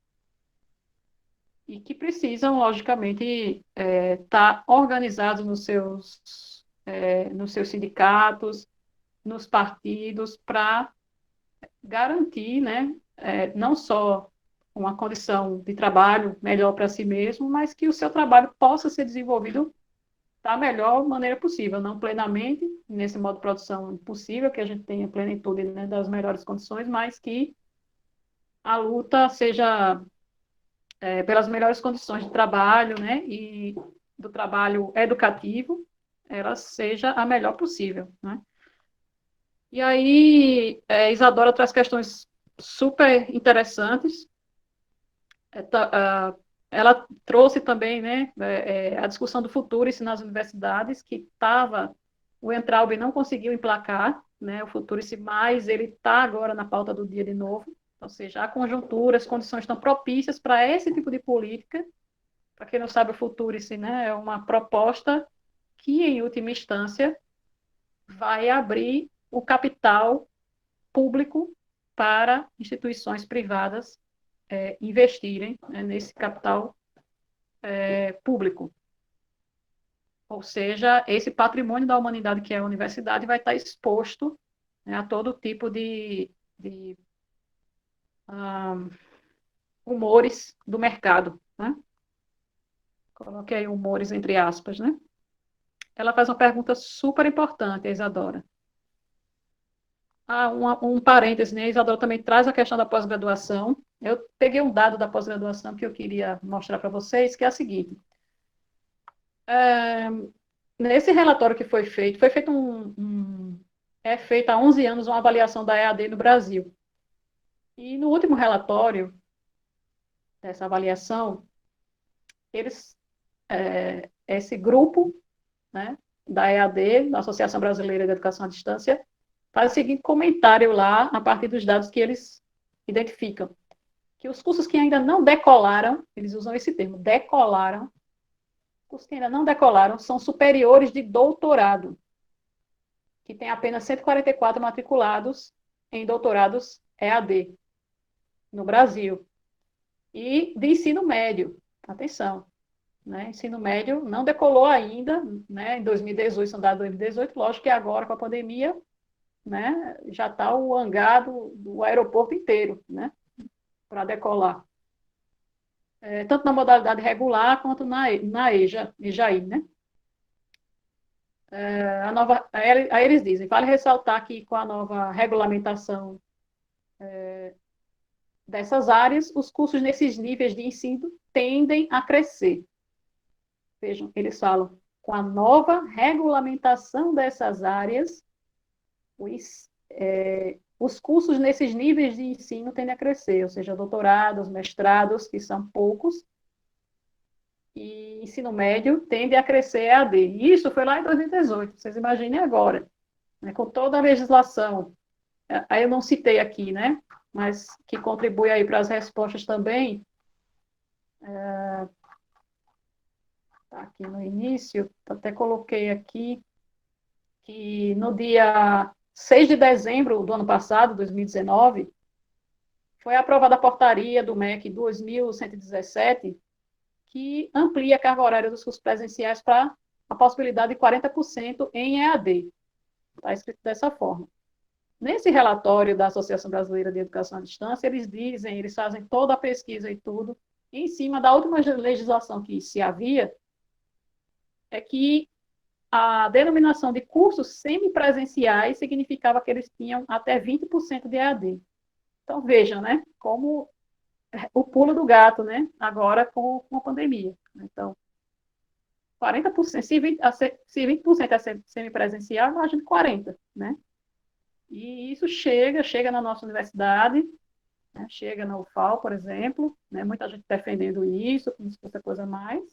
e que precisam, logicamente, estar organizados nos seus sindicatos, nos partidos, para garantir, né, não só uma condição de trabalho melhor para si mesmo, mas que o seu trabalho possa ser desenvolvido da melhor maneira possível, não plenamente, nesse modo de produção possível, que a gente tenha plenitude, né, das melhores condições, mas que a luta seja pelas melhores condições de trabalho, né, e do trabalho educativo, ela seja a melhor possível, né? E aí, Isadora traz questões super interessantes. Ela trouxe também, né, a discussão do Futurice nas universidades, que o Entraub não conseguiu emplacar, né, o Futurice, mas ele está agora na pauta do dia de novo. Ou seja, a conjuntura, as condições estão propícias para esse tipo de política. Para quem não sabe, o Futurice, né, é uma proposta que, em última instância, vai abrir o capital público para instituições privadas investirem, né, nesse capital público. Ou seja, esse patrimônio da humanidade que é a universidade vai estar exposto, né, a todo tipo de humores do mercado, né? Coloquei humores entre aspas, né? Ela faz uma pergunta super importante, a Isadora. um parêntese, né? A Isadora também traz a questão da pós-graduação. Eu peguei um dado da pós-graduação que eu queria mostrar para vocês, que é a seguinte. Nesse relatório que foi feito é feita há 11 anos uma avaliação da EAD no Brasil. E no último relatório dessa avaliação, esse grupo, né, da EAD, da Associação Brasileira de Educação à Distância, faz o seguinte comentário lá, a partir dos dados que eles identificam, que os cursos que ainda não decolaram, eles usam esse termo, decolaram, os que ainda não decolaram são superiores de doutorado, que tem apenas 144 matriculados em doutorados EAD no Brasil. E de ensino médio, atenção, né? Ensino médio não decolou ainda, né? Em 2018, são dados de 2018, lógico que agora com a pandemia, né, já está o hangar do aeroporto inteiro, né, para decolar. Tanto na modalidade regular quanto na EJAI, né. Aí eles dizem, vale ressaltar que com a nova regulamentação dessas áreas, os cursos nesses níveis de ensino tendem a crescer. Vejam, eles falam, com a nova regulamentação dessas áreas, os cursos nesses níveis de ensino tendem a crescer, ou seja, doutorados, mestrados, que são poucos, e ensino médio tende a crescer EAD. E isso foi lá em 2018, vocês imaginem agora, né, com toda a legislação. Aí eu não citei aqui, né, mas que contribui aí para as respostas também. Tá aqui no início, até coloquei aqui, que no dia 6 de dezembro do ano passado, 2019, foi aprovada a portaria do MEC 2117, que amplia a carga horária dos cursos presenciais para a possibilidade de 40% em EAD. Está escrito dessa forma. Nesse relatório da Associação Brasileira de Educação à Distância, eles fazem toda a pesquisa e tudo, e em cima da última legislação que se havia, é que a denominação de cursos semipresenciais significava que eles tinham até 20% de EAD. Então, vejam, né, como o pulo do gato, né, agora com a pandemia. Então, 40%, se 20% é semipresencial, imagine 40%, né? E isso chega na nossa universidade, né, chega na UFAL, por exemplo, né, muita gente defendendo isso, como se fosse a coisa mais,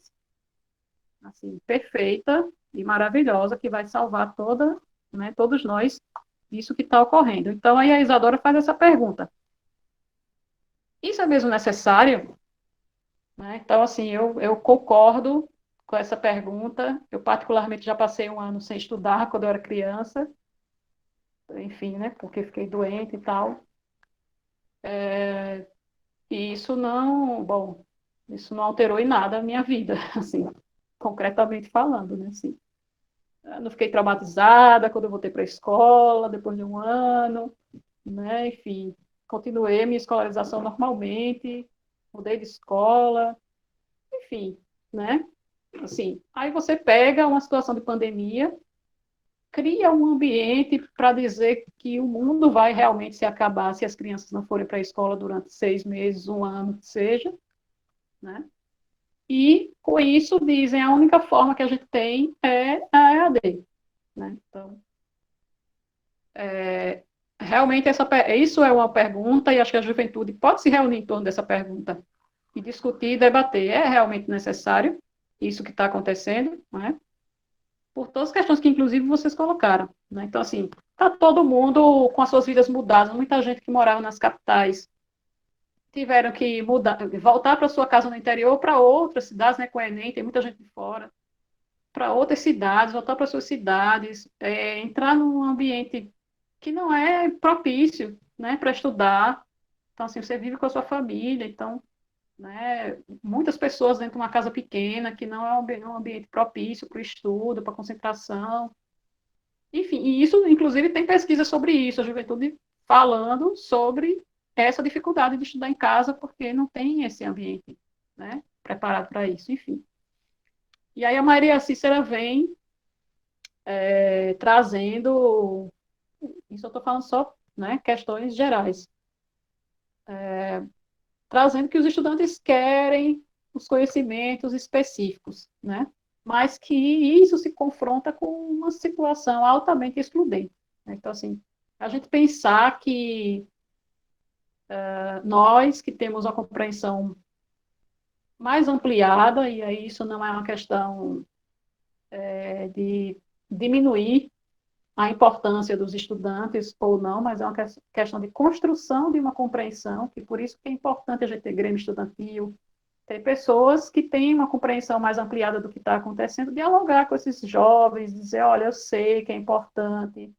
assim, perfeita e maravilhosa, que vai salvar todos nós disso que está ocorrendo. Então, aí a Isadora faz essa pergunta. Isso é mesmo necessário? Né? Então, assim, eu concordo com essa pergunta. Eu, particularmente, já passei um ano sem estudar quando eu era criança, enfim, né, porque fiquei doente e tal. E isso não alterou em nada a minha vida, assim, concretamente falando, né, assim. Eu não fiquei traumatizada quando eu voltei para a escola, depois de um ano, né, enfim, continuei minha escolarização normalmente, mudei de escola, enfim, né, assim, aí você pega uma situação de pandemia, cria um ambiente para dizer que o mundo vai realmente se acabar se as crianças não forem para a escola durante 6 meses, um ano, que seja, né? E, com isso, dizem a única forma que a gente tem é a EAD, né? Então, realmente, isso é uma pergunta, e acho que a juventude pode se reunir em torno dessa pergunta e discutir e debater. É realmente necessário isso que está acontecendo, né? Por todas as questões que, inclusive, vocês colocaram, né? Então, assim, está todo mundo com as suas vidas mudadas, muita gente que morava nas capitais tiveram que voltar para sua casa no interior, para outras cidades, né, com o Enem, tem muita gente de fora, para outras cidades, voltar para suas cidades, entrar num ambiente que não é propício, né, para estudar. Então, assim, você vive com a sua família, então, né, muitas pessoas dentro de uma casa pequena, que não é um ambiente propício para o estudo, para a concentração. Enfim, e isso, inclusive, tem pesquisa sobre isso, a juventude falando sobre essa dificuldade de estudar em casa, porque não tem esse ambiente, né, preparado para isso, enfim. E aí a Maria Cícera vem trazendo, isso eu estou falando só né, questões gerais, trazendo que os estudantes querem os conhecimentos específicos, né, mas que isso se confronta com uma situação altamente excludente, né? Então, assim, a gente pensar que nós que temos uma compreensão mais ampliada, e aí isso não é uma questão de diminuir a importância dos estudantes ou não, mas é uma questão de construção de uma compreensão, que por isso que é importante a gente ter grêmio estudantil, ter pessoas que têm uma compreensão mais ampliada do que está acontecendo, dialogar com esses jovens, dizer, olha, eu sei que é importante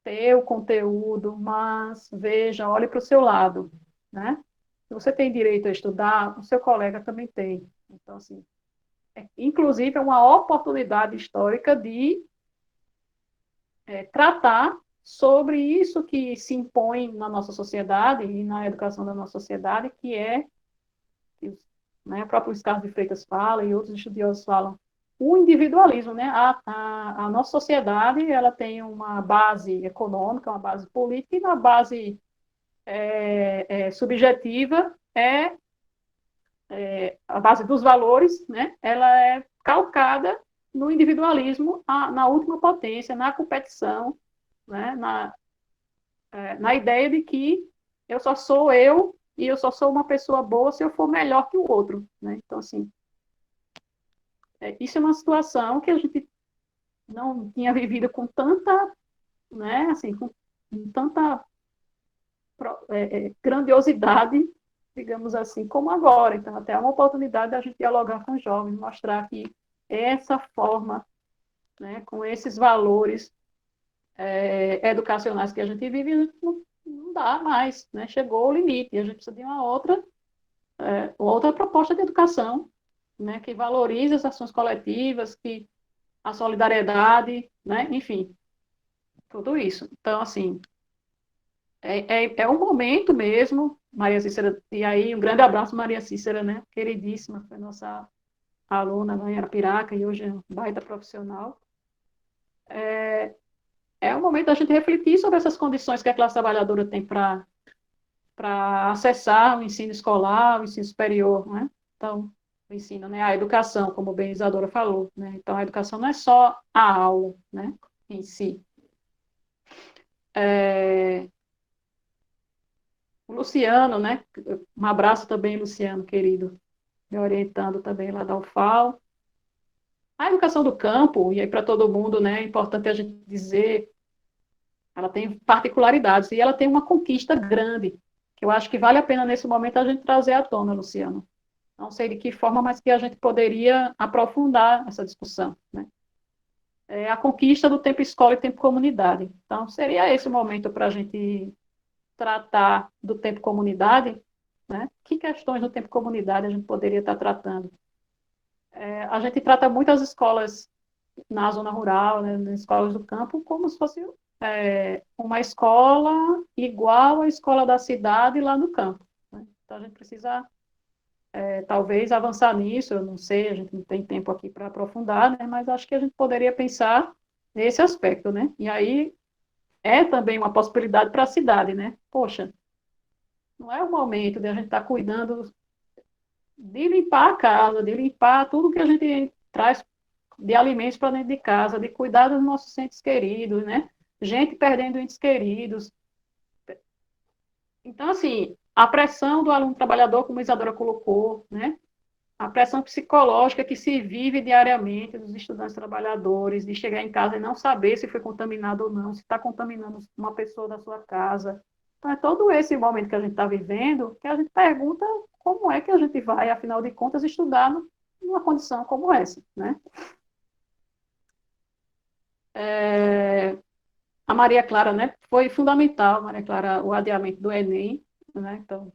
ter o conteúdo, mas veja, olhe para o seu lado, né? Se você tem direito a estudar, o seu colega também tem. Então, assim, inclusive é uma oportunidade histórica de tratar sobre isso que se impõe na nossa sociedade e na educação da nossa sociedade, que é, né, o próprio Carlos de Freitas fala e outros estudiosos falam, o individualismo, né? A nossa sociedade, ela tem uma base econômica, uma base política, e uma base subjetiva a base dos valores, né? Ela é calcada no individualismo, na última potência, na competição, né? Na ideia de que eu só sou eu e eu só sou uma pessoa boa se eu for melhor que o outro, né? Então, assim, isso é uma situação que a gente não tinha vivido com tanta, né, assim, com tanta grandiosidade, digamos assim, como agora. Então, até é uma oportunidade da gente dialogar com os jovens, mostrar que essa forma, né, com esses valores educacionais que a gente vive, não dá mais, né? Chegou o limite, e a gente precisa de uma outra proposta de educação, né, que valorize as ações coletivas, que a solidariedade, né, enfim, tudo isso. Então, assim, é um momento mesmo, Maria Cícera, e aí um grande abraço, Maria Cícera, né, queridíssima, foi nossa aluna lá em Arapiraca e hoje é um baita profissional. É um momento da gente refletir sobre essas condições que a classe trabalhadora tem para acessar o ensino escolar, o ensino superior, né? Então, o ensino, né, a educação, como bem a Isadora falou, né? Então, a educação não é só a aula, né, em si. O Luciano, né? Um abraço também, Luciano, querido, me orientando também lá da UFAL. A educação do campo, e aí para todo mundo, né, é importante a gente dizer, ela tem particularidades, e ela tem uma conquista grande, que eu acho que vale a pena nesse momento a gente trazer à tona, Luciano. Não sei de que forma, mas que a gente poderia aprofundar essa discussão, né? A conquista do tempo escola e tempo comunidade. Então, seria esse o momento para a gente tratar do tempo comunidade, né? Que questões do tempo comunidade a gente poderia estar tratando? A gente trata muito as escolas na zona rural, né, nas escolas do campo, como se fosse uma escola igual à escola da cidade lá no campo, né? Então, a gente precisa, talvez, avançar nisso, eu não sei, a gente não tem tempo aqui para aprofundar, né, mas acho que a gente poderia pensar nesse aspecto, né? E aí é também uma possibilidade para a cidade, né? Poxa, não é o momento de a gente estar cuidando de limpar a casa, de limpar tudo que a gente traz de alimentos para dentro de casa, de cuidar dos nossos entes queridos, né? Gente perdendo entes queridos. Então, assim, a pressão do aluno trabalhador, como a Isadora colocou, né? A pressão psicológica que se vive diariamente dos estudantes trabalhadores, de chegar em casa e não saber se foi contaminado ou não, se está contaminando uma pessoa da sua casa. Então, é todo esse momento que a gente está vivendo que a gente pergunta como é que a gente vai, afinal de contas, estudar numa condição como essa, né? A Maria Clara, né, foi fundamental, Maria Clara, o adiamento do Enem, né? Então,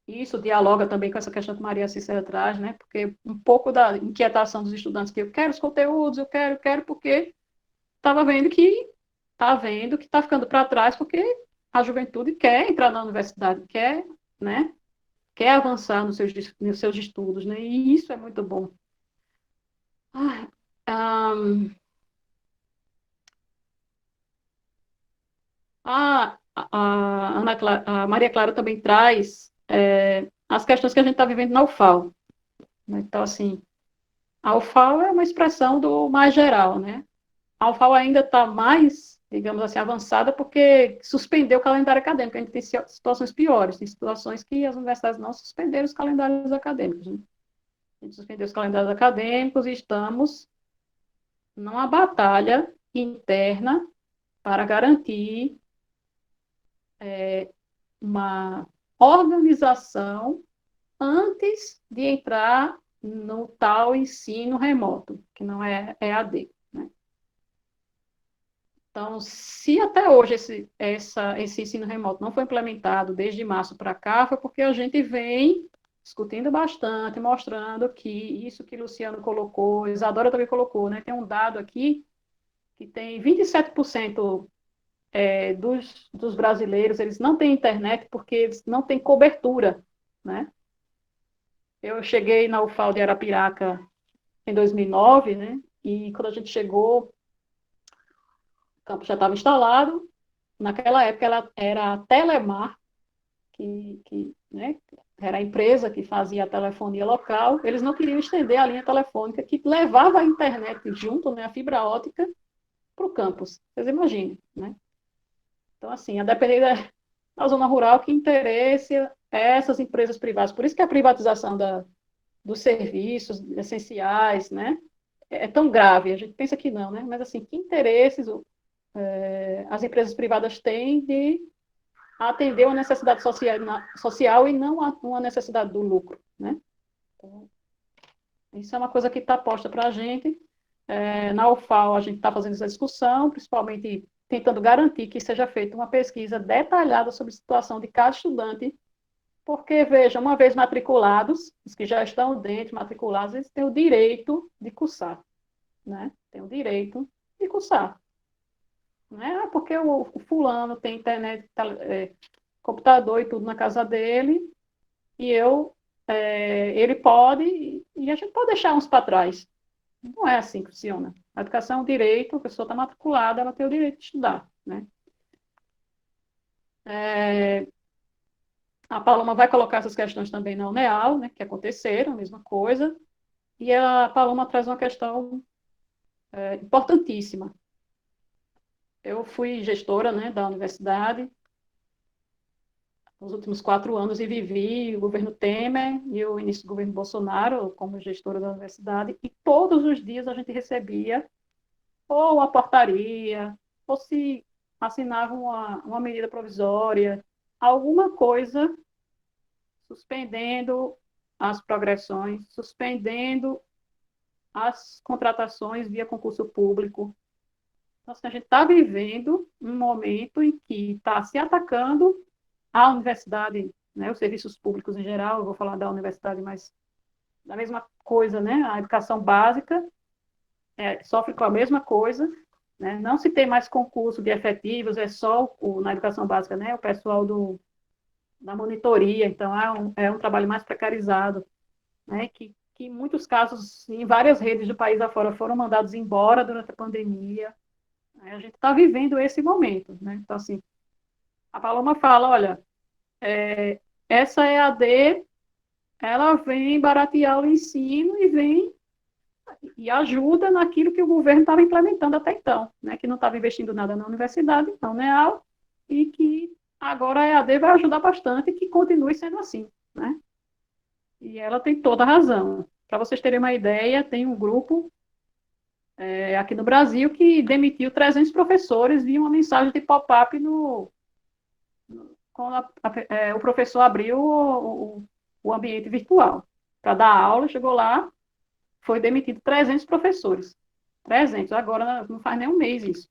isso dialoga também com essa questão que Maria Cícera traz, né? Porque um pouco da inquietação dos estudantes que eu quero os conteúdos, eu quero, porque estava vendo que está ficando para trás, porque a juventude quer entrar na universidade, quer, né? Quer avançar nos seus estudos, né? E isso é muito bom. a Maria Clara também traz as questões que a gente está vivendo na UFAL. Né? Então, assim, a UFAL é uma expressão do mais geral, né? A UFAL ainda está mais, digamos assim, avançada porque suspendeu o calendário acadêmico. A gente tem situações piores, tem situações que as universidades não suspenderam os calendários acadêmicos. Né? A gente suspendeu os calendários acadêmicos e estamos numa batalha interna para garantir uma organização antes de entrar no tal ensino remoto, que não é EAD. Né? Então, se até hoje esse ensino remoto não foi implementado desde março para cá, foi porque a gente vem discutindo bastante, mostrando que isso que Luciano colocou, Isadora também colocou, né? Tem um dado aqui que tem 27% dos brasileiros, eles não têm internet porque eles não têm cobertura, né? Eu cheguei na UFAL de Arapiraca em 2009, né? E quando a gente chegou, o campo já estava instalado. Naquela época, ela era a Telemar, né, era a empresa que fazia a telefonia local. Eles não queriam estender a linha telefônica que levava a internet junto, né, a fibra óptica, para o campus. Vocês imaginem, né? Então, assim, a depender da zona rural, que interesse essas empresas privadas. Por isso que a privatização dos serviços essenciais, né, é tão grave. A gente pensa que não, né? Mas, assim, que interesses as empresas privadas têm de atender uma necessidade social e não uma necessidade do lucro, né? Então, isso é uma coisa que está posta para a gente. Na UFAL, a gente está fazendo essa discussão, principalmente tentando garantir que seja feita uma pesquisa detalhada sobre a situação de cada estudante, porque, veja, uma vez matriculados, os que já estão dentro, matriculados, eles têm o direito de cursar, né? Tem o direito de cursar. Não é porque o fulano tem internet, computador e tudo na casa dele, e ele pode, e a gente pode deixar uns para trás. Não é assim que funciona. A educação é um direito, a pessoa está matriculada, ela tem o direito de estudar, né? A Paloma vai colocar essas questões também na UNEAL, né, que aconteceram, a mesma coisa, e a Paloma traz uma questão importantíssima. Eu fui gestora, né, da universidade nos últimos 4 anos e vivi o governo Temer e o início do governo Bolsonaro como gestora da universidade, e todos os dias a gente recebia ou a portaria, ou se assinava uma medida provisória, alguma coisa suspendendo as progressões, suspendendo as contratações via concurso público. Então, assim, a gente está vivendo um momento em que está se atacando a universidade, né, os serviços públicos em geral, eu vou falar da universidade, mas da mesma coisa, né, a educação básica sofre com a mesma coisa, né, não se tem mais concurso de efetivos, é só na educação básica, né, o pessoal da monitoria, então é um trabalho mais precarizado, né, que em muitos casos, em várias redes do país afora, foram mandados embora durante a pandemia. A gente está vivendo esse momento, né? Então, assim, a Paloma fala, olha, essa EAD, ela vem baratear o ensino e ajuda naquilo que o governo estava implementando até então, né? Que não estava investindo nada na universidade, na UNEAL, e que agora a EAD vai ajudar bastante e que continue sendo assim, né? E ela tem toda a razão. Para vocês terem uma ideia, tem um grupo aqui no Brasil que demitiu 300 professores via uma mensagem de pop-up quando o professor abriu o ambiente virtual para dar aula, chegou lá, foi demitido 300 professores. 300, agora não faz nem um mês isso.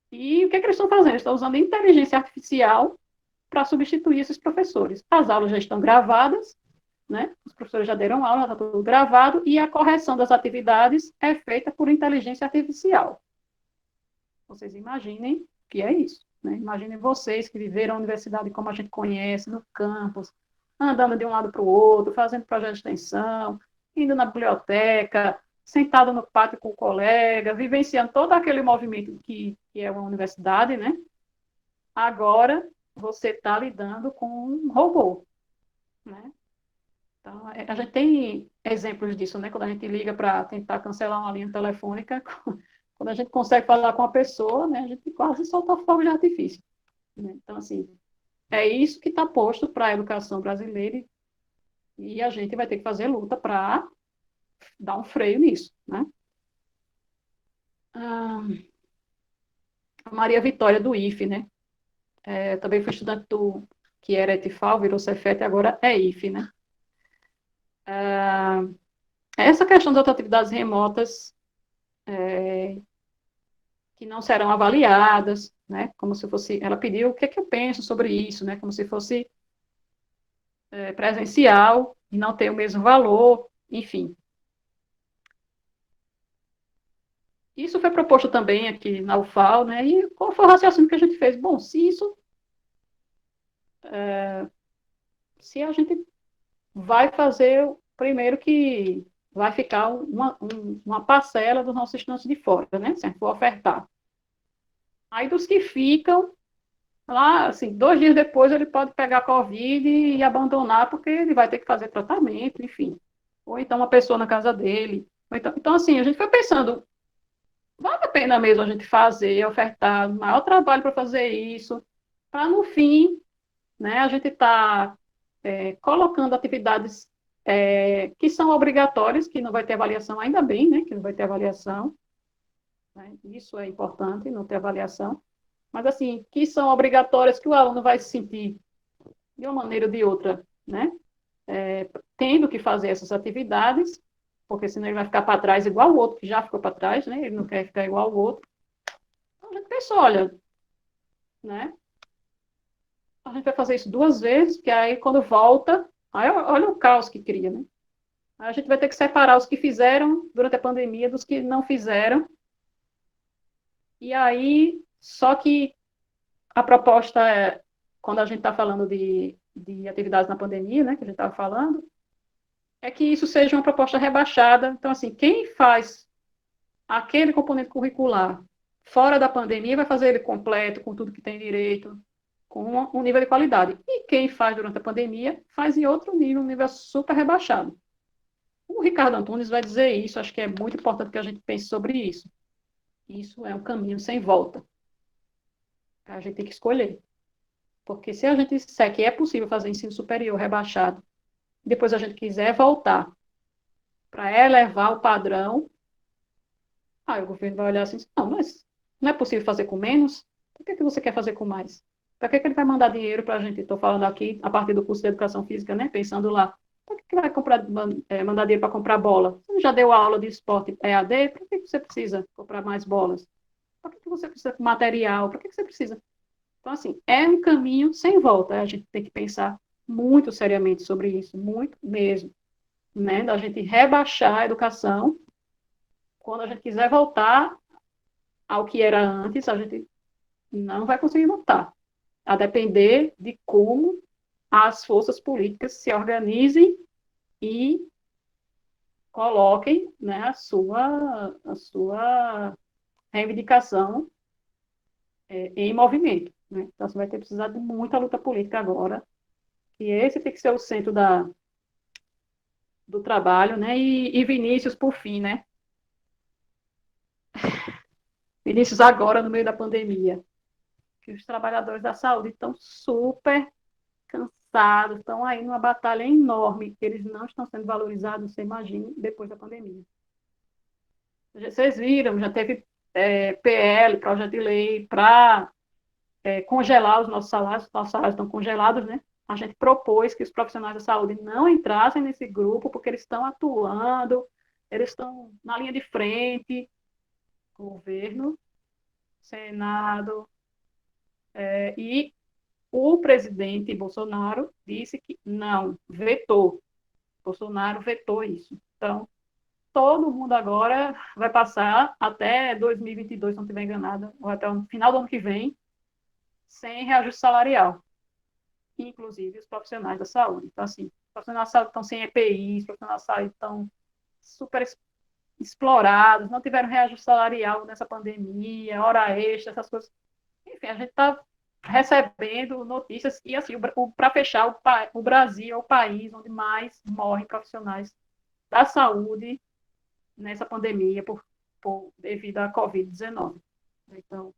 E o que eles estão fazendo? Eles estão usando inteligência artificial para substituir esses professores. As aulas já estão gravadas, né? Os professores já deram aula, está tudo gravado, e a correção das atividades é feita por inteligência artificial. Vocês imaginem o que é isso, né? Imaginem vocês que viveram a universidade como a gente conhece, no campus, andando de um lado para o outro, fazendo projeto de extensão, indo na biblioteca, sentado no pátio com o colega, vivenciando todo aquele movimento que é uma universidade, né? agora você está lidando com um robô, né? Então, a gente tem exemplos disso, né? Quando a gente liga para tentar cancelar uma linha telefônica, quando a gente consegue falar com a pessoa, né? A gente quase solta fogo de artifício, né? Então, assim, é isso que está posto para a educação brasileira e a gente vai ter que fazer luta para dar um freio nisso, né? A Maria Vitória, do IFE, né? Também foi estudante que era ETIFAL, virou Cefet, agora é IFE, né? Essa questão das atividades remotas que não serão avaliadas, né? Como se fosse, ela pediu o que é que eu penso sobre isso, né? Como se fosse presencial e não ter o mesmo valor, enfim. Isso foi proposto também aqui na UFAL, né? E qual foi o raciocínio que a gente fez? Bom, se a gente vai fazer, primeiro que vai ficar uma parcela dos nossos estudantes de fora, né? Se a gente for ofertar. Aí dos que ficam, lá, assim, 2 dias depois ele pode pegar Covid e abandonar, porque ele vai ter que fazer tratamento, enfim. Ou então uma pessoa na casa dele. Então, assim, a gente foi pensando, vale a pena mesmo a gente fazer, ofertar maior trabalho para fazer isso, para no fim, né, a gente está colocando atividades que são obrigatórias, que não vai ter avaliação, ainda bem, né, que não vai ter avaliação, né, isso é importante, não ter avaliação, mas assim, que são obrigatórias, que o aluno vai se sentir de uma maneira ou de outra, né, tendo que fazer essas atividades, porque senão ele vai ficar para trás igual o outro, que já ficou para trás, né, ele não quer ficar igual o outro. Então, a gente pensou, olha, né, a gente vai fazer isso 2 vezes, porque aí quando volta, aí olha o caos que cria, né? Aí a gente vai ter que separar os que fizeram durante a pandemia dos que não fizeram. E aí, só que a proposta quando a gente está falando de atividades na pandemia, né, que a gente estava falando, é que isso seja uma proposta rebaixada. Então, assim, quem faz aquele componente curricular fora da pandemia vai fazer ele completo, com tudo que tem direito, com um nível de qualidade. E quem faz durante a pandemia, faz em outro nível, um nível super rebaixado. O Ricardo Antunes vai dizer isso, acho que é muito importante que a gente pense sobre isso. Isso é um caminho sem volta. A gente tem que escolher. Porque se a gente disser que é possível fazer ensino superior rebaixado, depois a gente quiser voltar para elevar o padrão, aí o governo vai olhar assim, não, mas não é possível fazer com menos? Por que você quer fazer com mais? Para que ele vai mandar dinheiro para a gente? Estou falando aqui a partir do curso de Educação Física, né? Pensando lá. Para que vai mandar dinheiro para comprar bola? Você já deu aula de esporte EAD? Para que você precisa comprar mais bolas? Para que você precisa de material? Para que você precisa? Então, assim, é um caminho sem volta. A gente tem que pensar muito seriamente sobre isso, muito mesmo. Né? Da gente rebaixar a educação. Quando a gente quiser voltar ao que era antes, a gente não vai conseguir voltar. A depender de como as forças políticas se organizem e coloquem, né, a sua reivindicação em movimento. Né? Então, você vai ter precisado de muita luta política agora, e esse tem que ser o centro do trabalho, né? E Vinícius, por fim, né? Vinícius agora, no meio da pandemia, que os trabalhadores da saúde estão super cansados, estão aí numa batalha enorme, que eles não estão sendo valorizados, você imagina, depois da pandemia. Vocês viram, já teve PL, projeto de lei, para congelar os nossos salários estão congelados, né? A gente propôs que os profissionais da saúde não entrassem nesse grupo, porque eles estão atuando, eles estão na linha de frente, governo, Senado, e o presidente Bolsonaro disse que não, vetou. Bolsonaro vetou isso. Então, todo mundo agora vai passar até 2022, se não estiver enganado, ou até o final do ano que vem, sem reajuste salarial. Inclusive os profissionais da saúde. Então, assim, os profissionais da saúde estão sem EPI, os profissionais da saúde estão super explorados, não tiveram reajuste salarial nessa pandemia, hora extra, essas coisas. Enfim, a gente está recebendo notícias, e assim, para fechar, o Brasil é o país onde mais morrem profissionais da saúde nessa pandemia devido à Covid-19. Então,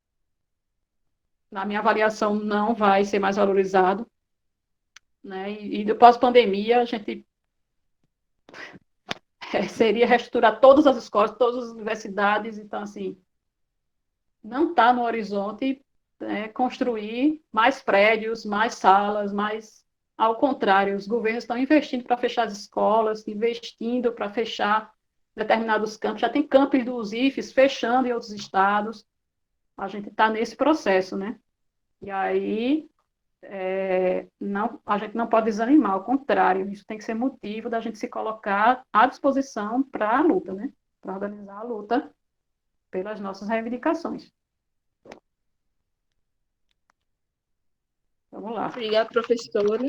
na minha avaliação, não vai ser mais valorizado, né? E depois da pandemia, a gente seria reestruturar todas as escolas, todas as universidades, então, assim, não está no horizonte, né, construir mais prédios, mais salas, mais... Ao contrário, os governos estão investindo para fechar as escolas, investindo para fechar determinados campos. Já tem campos dos IFES fechando em outros estados. A gente está nesse processo, né? E aí, não, a gente não pode desanimar, ao contrário, isso tem que ser motivo da gente se colocar à disposição para a luta, né? Para organizar a luta pelas nossas reivindicações. Vamos lá. Obrigada, professora.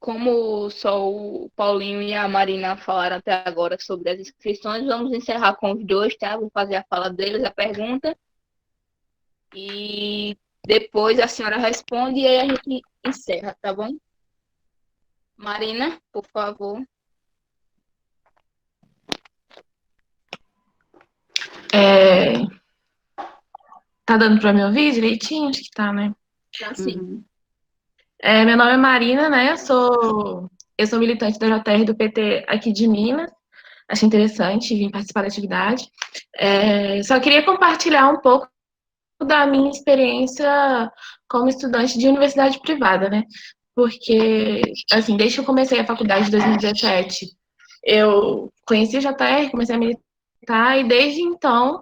Como só o Paulinho e a Marina falaram até agora sobre as inscrições, vamos encerrar com os dois, tá? Vou fazer a fala deles, a pergunta, e depois a senhora responde e aí a gente encerra, tá bom? Marina, por favor. Tá dando para me ouvir direitinho? Acho que tá, né? Já sim. Meu nome é Marina, né? Eu sou militante da JR do PT aqui de Minas. Achei interessante vir participar da atividade. Só queria compartilhar um pouco da minha experiência como estudante de universidade privada, né? Porque, assim, desde que eu comecei a faculdade em 2017, eu conheci a JR, comecei a militar, e desde então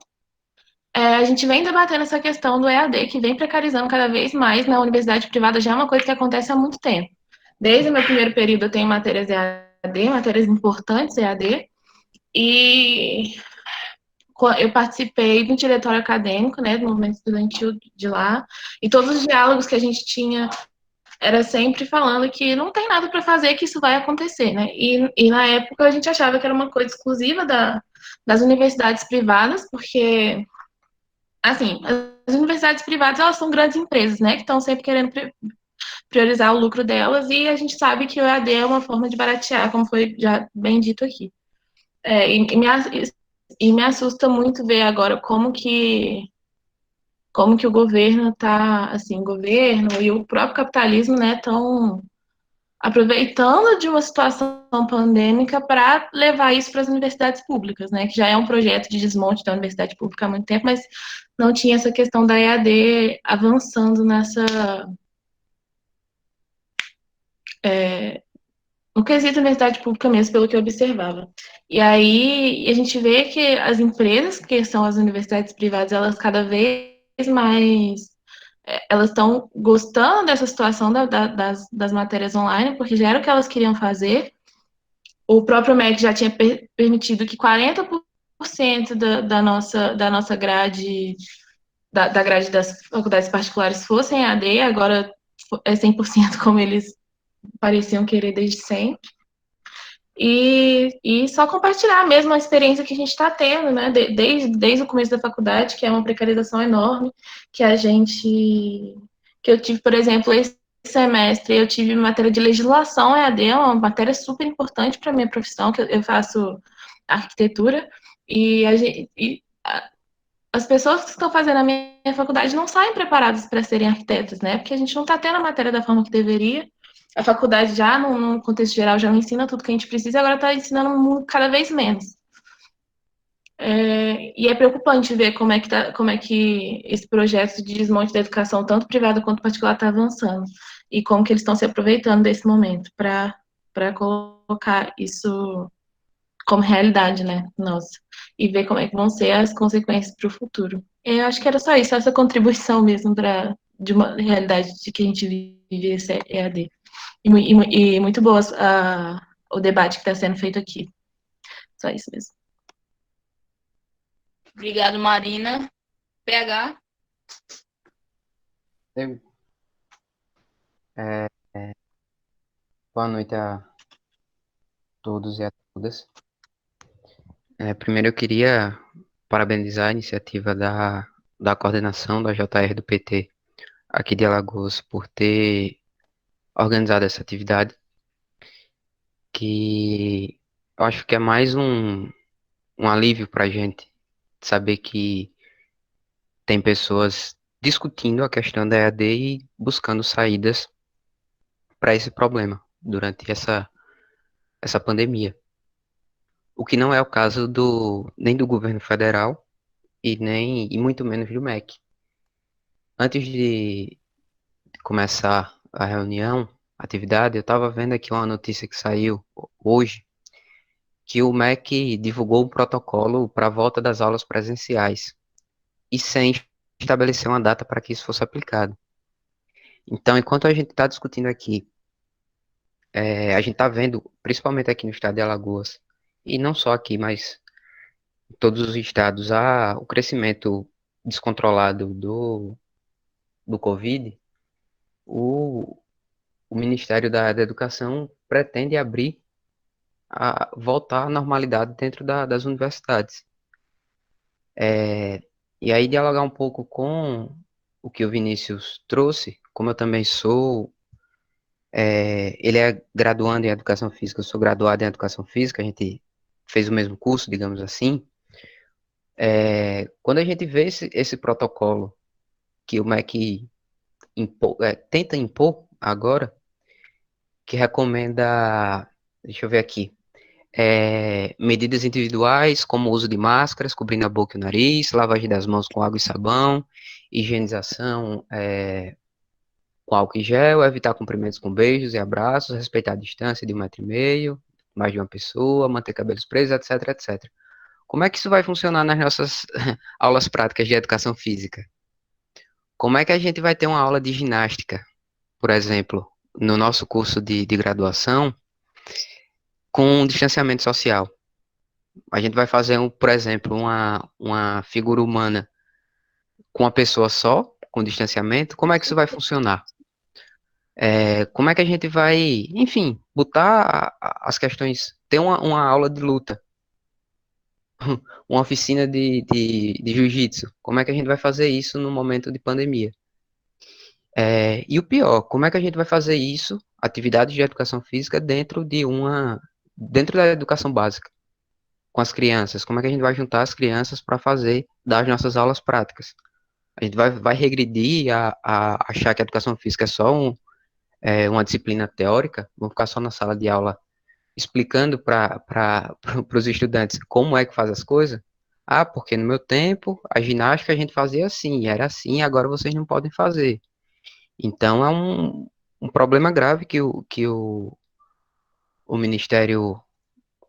a gente vem debatendo essa questão do EAD, que vem precarizando cada vez mais na universidade privada, já é uma coisa que acontece há muito tempo. Desde o meu primeiro período eu tenho matérias EAD, matérias importantes EAD, e eu participei do diretório acadêmico, né, do movimento estudantil de lá, e todos os diálogos que a gente tinha era sempre falando que não tem nada para fazer, que isso vai acontecer, né, e na época a gente achava que era uma coisa exclusiva das universidades privadas, porque, assim, as universidades privadas, elas são grandes empresas, né, que estão sempre querendo priorizar o lucro delas, e a gente sabe que o EAD é uma forma de baratear, como foi já bem dito aqui. E me assusta muito ver agora como que o governo está, assim, o governo e o próprio capitalismo, né, estão aproveitando de uma situação pandêmica para levar isso para as universidades públicas, né, que já é um projeto de desmonte da universidade pública há muito tempo, mas não tinha essa questão da EAD avançando no quesito universidade pública mesmo, pelo que eu observava. E aí a gente vê que as empresas, que são as universidades privadas, elas cada vez mais elas estão gostando dessa situação das matérias online, porque já era o que elas queriam fazer. O próprio MEC já tinha permitido que 40% da nossa grade, da grade das faculdades particulares fossem AD, agora é 100% como eles pareciam querer desde sempre. E só compartilhar mesmo a experiência que a gente está tendo, né, desde o começo da faculdade, que é uma precarização enorme, que eu tive, por exemplo, esse semestre, eu tive matéria de legislação EAD, uma matéria super importante para a minha profissão, que eu faço arquitetura, as pessoas que estão fazendo a minha faculdade não saem preparadas para serem arquitetas, né, porque a gente não está tendo a matéria da forma que deveria. A faculdade já, no contexto geral, já não ensina tudo que a gente precisa, e agora está ensinando cada vez menos. E é preocupante ver como é que esse projeto de desmonte da educação, tanto privada quanto particular, está avançando. E como que eles estão se aproveitando desse momento para colocar isso como realidade, né, nossa. E ver como é que vão ser as consequências para o futuro. Eu acho que era só isso, essa contribuição mesmo de uma realidade de que a gente vive esse EAD. E muito boas o debate que está sendo feito aqui. Só isso mesmo. Obrigado, Marina. PH? Boa noite a todos e a todas. Primeiro eu queria parabenizar a iniciativa da da coordenação da JR do PT aqui de Alagoas por ter organizado essa atividade, que eu acho que é mais um alívio para a gente saber que tem pessoas discutindo a questão da EAD e buscando saídas para esse problema durante essa pandemia. O que não é o caso nem do governo federal e muito menos do MEC. Antes de começar a reunião, a atividade, eu estava vendo aqui uma notícia que saiu hoje, que o MEC divulgou um protocolo para a volta das aulas presenciais e sem estabelecer uma data para que isso fosse aplicado. Então, enquanto a gente está discutindo aqui, a gente está vendo, principalmente aqui no estado de Alagoas, e não só aqui, mas em todos os estados, o crescimento descontrolado do Covid, o, o Ministério da Educação pretende voltar à normalidade dentro das universidades. E aí dialogar um pouco com o que o Vinícius trouxe, como eu também sou, ele é graduando em Educação Física, eu sou graduado em Educação Física, a gente fez o mesmo curso, digamos assim. Quando a gente vê esse protocolo que o MEC tenta impor agora, que recomenda, deixa eu ver aqui, medidas individuais, como o uso de máscaras, cobrindo a boca e o nariz, lavagem das mãos com água e sabão, higienização com álcool e gel, evitar cumprimentos com beijos e abraços, respeitar a distância de 1,5 m, mais de uma pessoa, manter cabelos presos, etc, etc. Como é que isso vai funcionar nas nossas aulas práticas de educação física? Como é que a gente vai ter uma aula de ginástica, por exemplo, no nosso curso de graduação, com distanciamento social? A gente vai fazer, por exemplo, uma figura humana com uma pessoa só, com distanciamento. Como é que isso vai funcionar? Como é que a gente vai, enfim, botar as questões, ter uma aula de luta, uma oficina de jiu-jitsu. Como é que a gente vai fazer isso no momento de pandemia? E o pior, como é que a gente vai fazer isso, atividades de educação física, dentro da educação básica, com as crianças? Como é que a gente vai juntar as crianças para fazer das nossas aulas práticas? A gente vai regredir a achar que a educação física é só uma disciplina teórica? Vamos ficar só na sala de aula explicando para os estudantes como é que faz as coisas? Ah, porque no meu tempo, a ginástica a gente fazia assim, era assim, agora vocês não podem fazer. Então é um problema grave o Ministério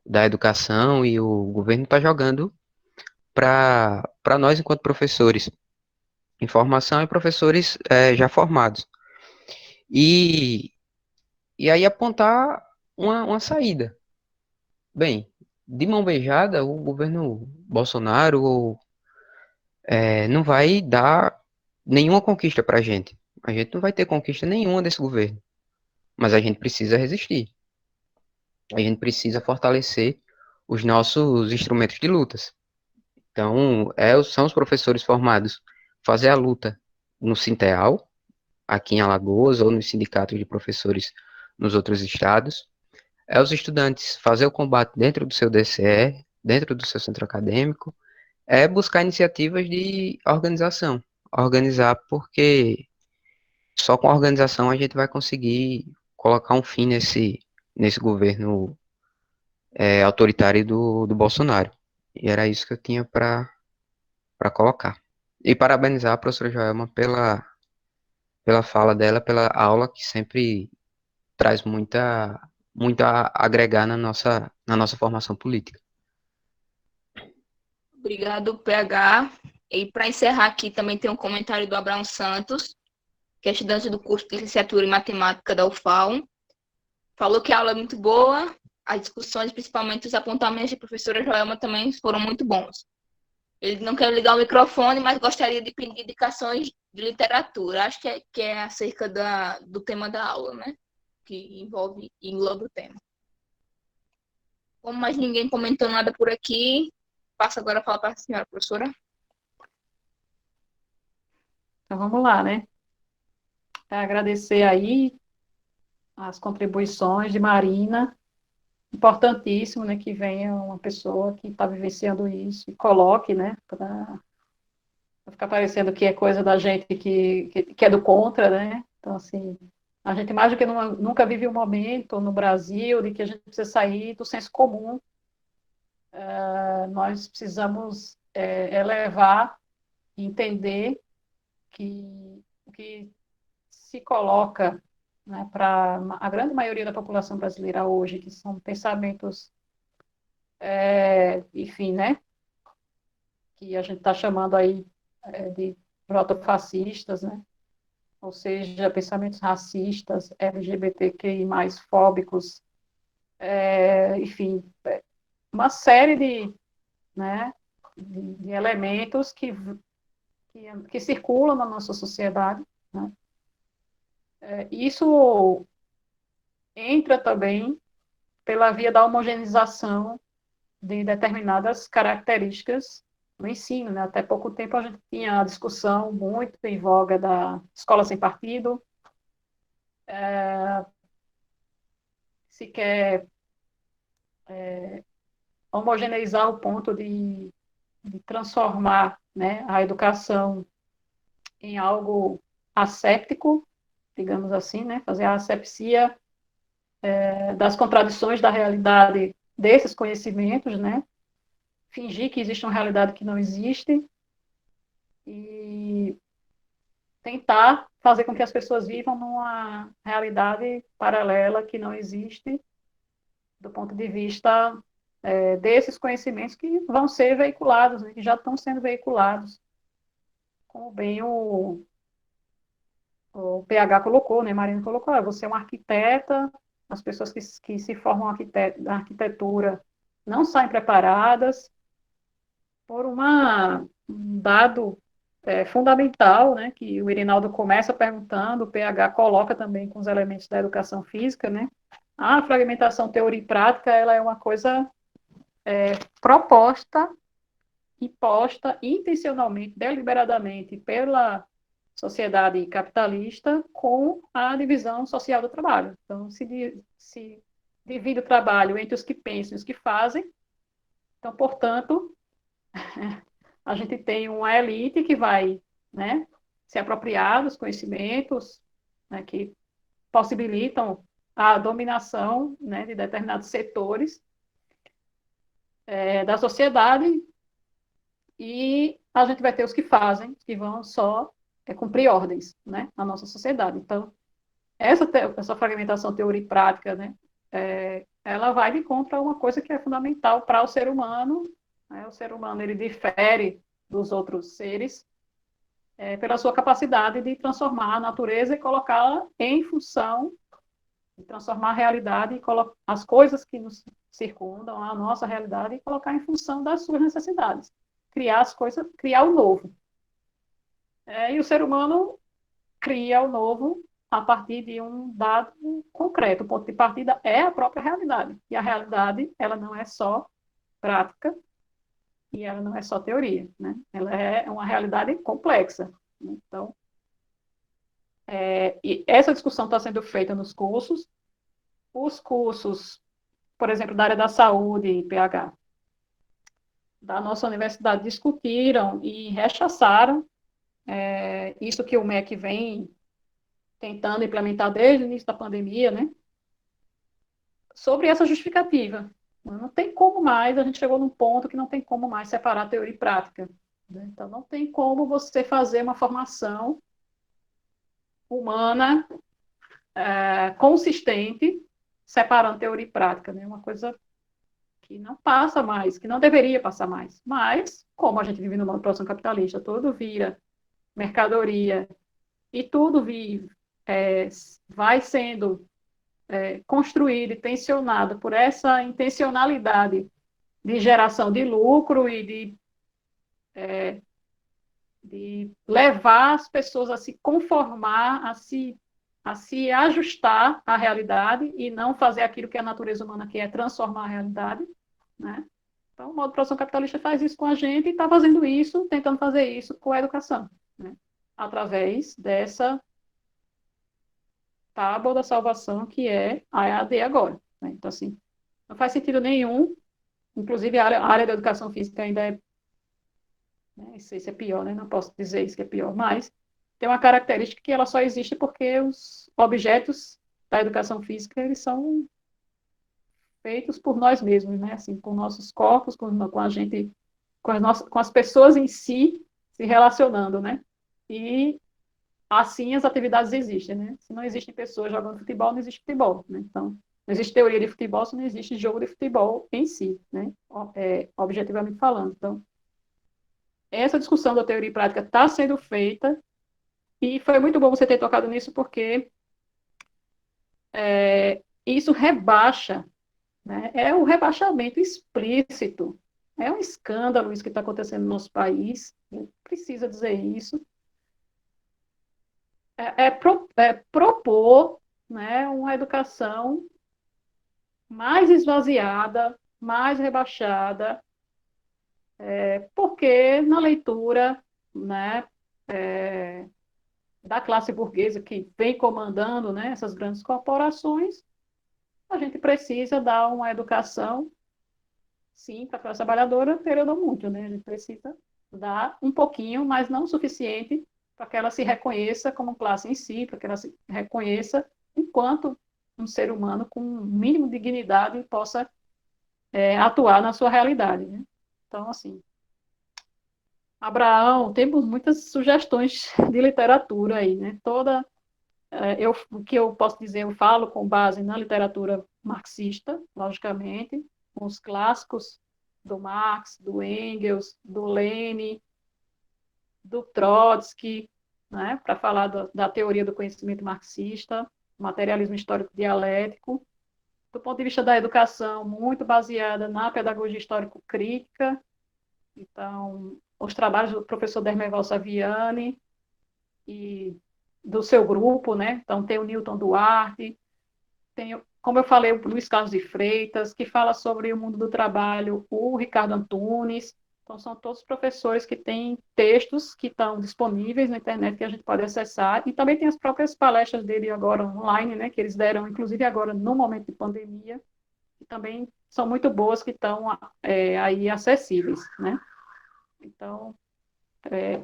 da Educação e o governo está jogando para nós enquanto professores em formação e professores já formados. E, e aí apontar uma saída. Bem, de mão beijada, o governo Bolsonaro não vai dar nenhuma conquista para a gente. A gente não vai ter conquista nenhuma desse governo. Mas a gente precisa resistir. A gente precisa fortalecer os nossos instrumentos de lutas. Então, são os professores formados fazer a luta no Sinteal, aqui em Alagoas, ou nos sindicatos de professores nos outros estados. Os estudantes fazer o combate dentro do seu DCE, dentro do seu centro acadêmico, buscar iniciativas de organização. Organizar, porque só com a organização a gente vai conseguir colocar um fim nesse governo autoritário do Bolsonaro. E era isso que eu tinha para colocar. E parabenizar a professora Joelma pela fala dela, pela aula que sempre traz muito a agregar na nossa formação política. Obrigado, PH. E para encerrar aqui, também tem um comentário do Abraão Santos, que é estudante do curso de Licenciatura em Matemática da UFAL. Falou que a aula é muito boa, as discussões, principalmente os apontamentos de professora Joelma, também foram muito bons. Ele não quer ligar o microfone, mas gostaria de pedir indicações de literatura. Acho que é acerca do tema da aula, né? Que engloba o tema. Como mais ninguém comentou nada por aqui, passo agora a falar para a senhora professora. Então, vamos lá, né? Agradecer aí as contribuições de Marina. Importantíssimo, né, que venha uma pessoa que está vivenciando isso e coloque, né, para ficar parecendo que é coisa da gente que é do contra, né? Então, assim, a gente mais do que nunca vive um momento no Brasil de que a gente precisa sair do senso comum. Nós precisamos elevar e entender que o que se coloca, né, para a grande maioria da população brasileira hoje, que são pensamentos, enfim, né, que a gente está chamando aí de protofascistas, né, ou seja, pensamentos racistas, LGBTQI+, fóbicos, enfim, uma série né, de elementos que circulam na nossa sociedade, né. Isso entra também pela via da homogeneização de determinadas características no ensino, né? Até pouco tempo a gente tinha a discussão muito em voga da escola sem partido, se quer homogeneizar o ponto de transformar, né, a educação em algo asséptico, digamos assim, né? Fazer a asepsia das contradições da realidade desses conhecimentos, né? Fingir que existe uma realidade que não existe e tentar fazer com que as pessoas vivam numa realidade paralela que não existe do ponto de vista desses conhecimentos que vão ser veiculados, né, que já estão sendo veiculados, como bem o PH colocou, né, Marina colocou, você é uma arquiteta, as pessoas que se formam na arquitetura não saem preparadas por um dado fundamental, né, que o Irinaldo começa perguntando, o PH coloca também com os elementos da educação física, né, a fragmentação teoria e prática, ela é uma coisa proposta e posta intencionalmente, deliberadamente, pela sociedade capitalista com a divisão social do trabalho. Então, se divide o trabalho entre os que pensam e os que fazem. Então, portanto, a gente tem uma elite que vai, né, se apropriar dos conhecimentos, né, que possibilitam a dominação, né, de determinados setores da sociedade, e a gente vai ter os que fazem, que vão só cumprir ordens, né, na nossa sociedade. Então, essa fragmentação teoria e prática, né, ela vai de contra uma coisa que é fundamental para o ser humano, né. O ser humano, ele difere dos outros seres pela sua capacidade de transformar a natureza e colocá-la em função, de transformar a realidade e as coisas que nos circundam, a nossa realidade, e colocar em função das suas necessidades. Criar as coisas, criar o novo. E o ser humano cria o novo a partir de um dado concreto. O ponto de partida é a própria realidade. E a realidade, ela não é só prática e ela não é só teoria, né? Ela é uma realidade complexa. Então, e essa discussão está sendo feita nos cursos. Os cursos, por exemplo, da área da saúde, PH, da nossa universidade, discutiram e rechaçaram isso que o MEC vem tentando implementar desde o início da pandemia, né? Sobre essa justificativa. Não tem como mais, a gente chegou num ponto que não tem como mais separar teoria e prática, né? Então, não tem como você fazer uma formação humana consistente, separando teoria e prática, né? Uma coisa que não passa mais, que não deveria passar mais. Mas, como a gente vive numa produção capitalista, tudo vira mercadoria e tudo vai sendo construído e tensionado por essa intencionalidade de geração de lucro e de levar as pessoas a se conformar, a se ajustar à realidade e não fazer aquilo que a natureza humana quer, transformar a realidade, né? Então, o modo de produção capitalista faz isso com a gente e está fazendo isso, tentando fazer isso com a educação, né? através dessa tábua da salvação que é a EAD agora, né? Então, assim, não faz sentido nenhum, inclusive a área da educação física ainda é, né, não sei se é pior, né? Não posso dizer isso que é pior, mas tem uma característica que ela só existe porque os objetos da educação física, eles são feitos por nós mesmos, né? Assim, por nossos corpos, com a gente, com as pessoas em si se relacionando, né? E assim as atividades existem, né? Se não existem pessoas jogando futebol, não existe futebol, né? Então, não existe teoria de futebol se não existe jogo de futebol em si, né? Objetivamente falando. Então, essa discussão da teoria e prática está sendo feita e foi muito bom você ter tocado nisso porque isso rebaixa, né? É o rebaixamento explícito. É um escândalo isso que está acontecendo no nosso país, precisa dizer isso. Propor, né, uma educação mais esvaziada, mais rebaixada, porque na leitura, né, da classe burguesa que vem comandando, né, essas grandes corporações, a gente precisa dar uma educação, sim, para a classe trabalhadora, ter não muito, né? A gente precisa dar um pouquinho, mas não o suficiente para que ela se reconheça como classe em si, para que ela se reconheça enquanto um ser humano com um mínimo de dignidade e possa atuar na sua realidade, né? Então, assim, Abraão, temos muitas sugestões de literatura aí, né? O que eu posso dizer, eu falo com base na literatura marxista, logicamente, com os clássicos do Marx, do Engels, do Lenin, do Trotsky, né, para falar da teoria do conhecimento marxista, materialismo histórico dialético, do ponto de vista da educação, muito baseada na pedagogia histórico-crítica. Então, os trabalhos do professor Dermeval Saviani e do seu grupo, né? Então, tem o Newton Duarte, tem, como eu falei, o Luiz Carlos de Freitas, que fala sobre o mundo do trabalho, o Ricardo Antunes. Então, são todos professores que têm textos que estão disponíveis na internet, que a gente pode acessar, e também tem as próprias palestras dele agora online, né, que eles deram, inclusive agora no momento de pandemia, que também são muito boas, que estão aí acessíveis, né. Então,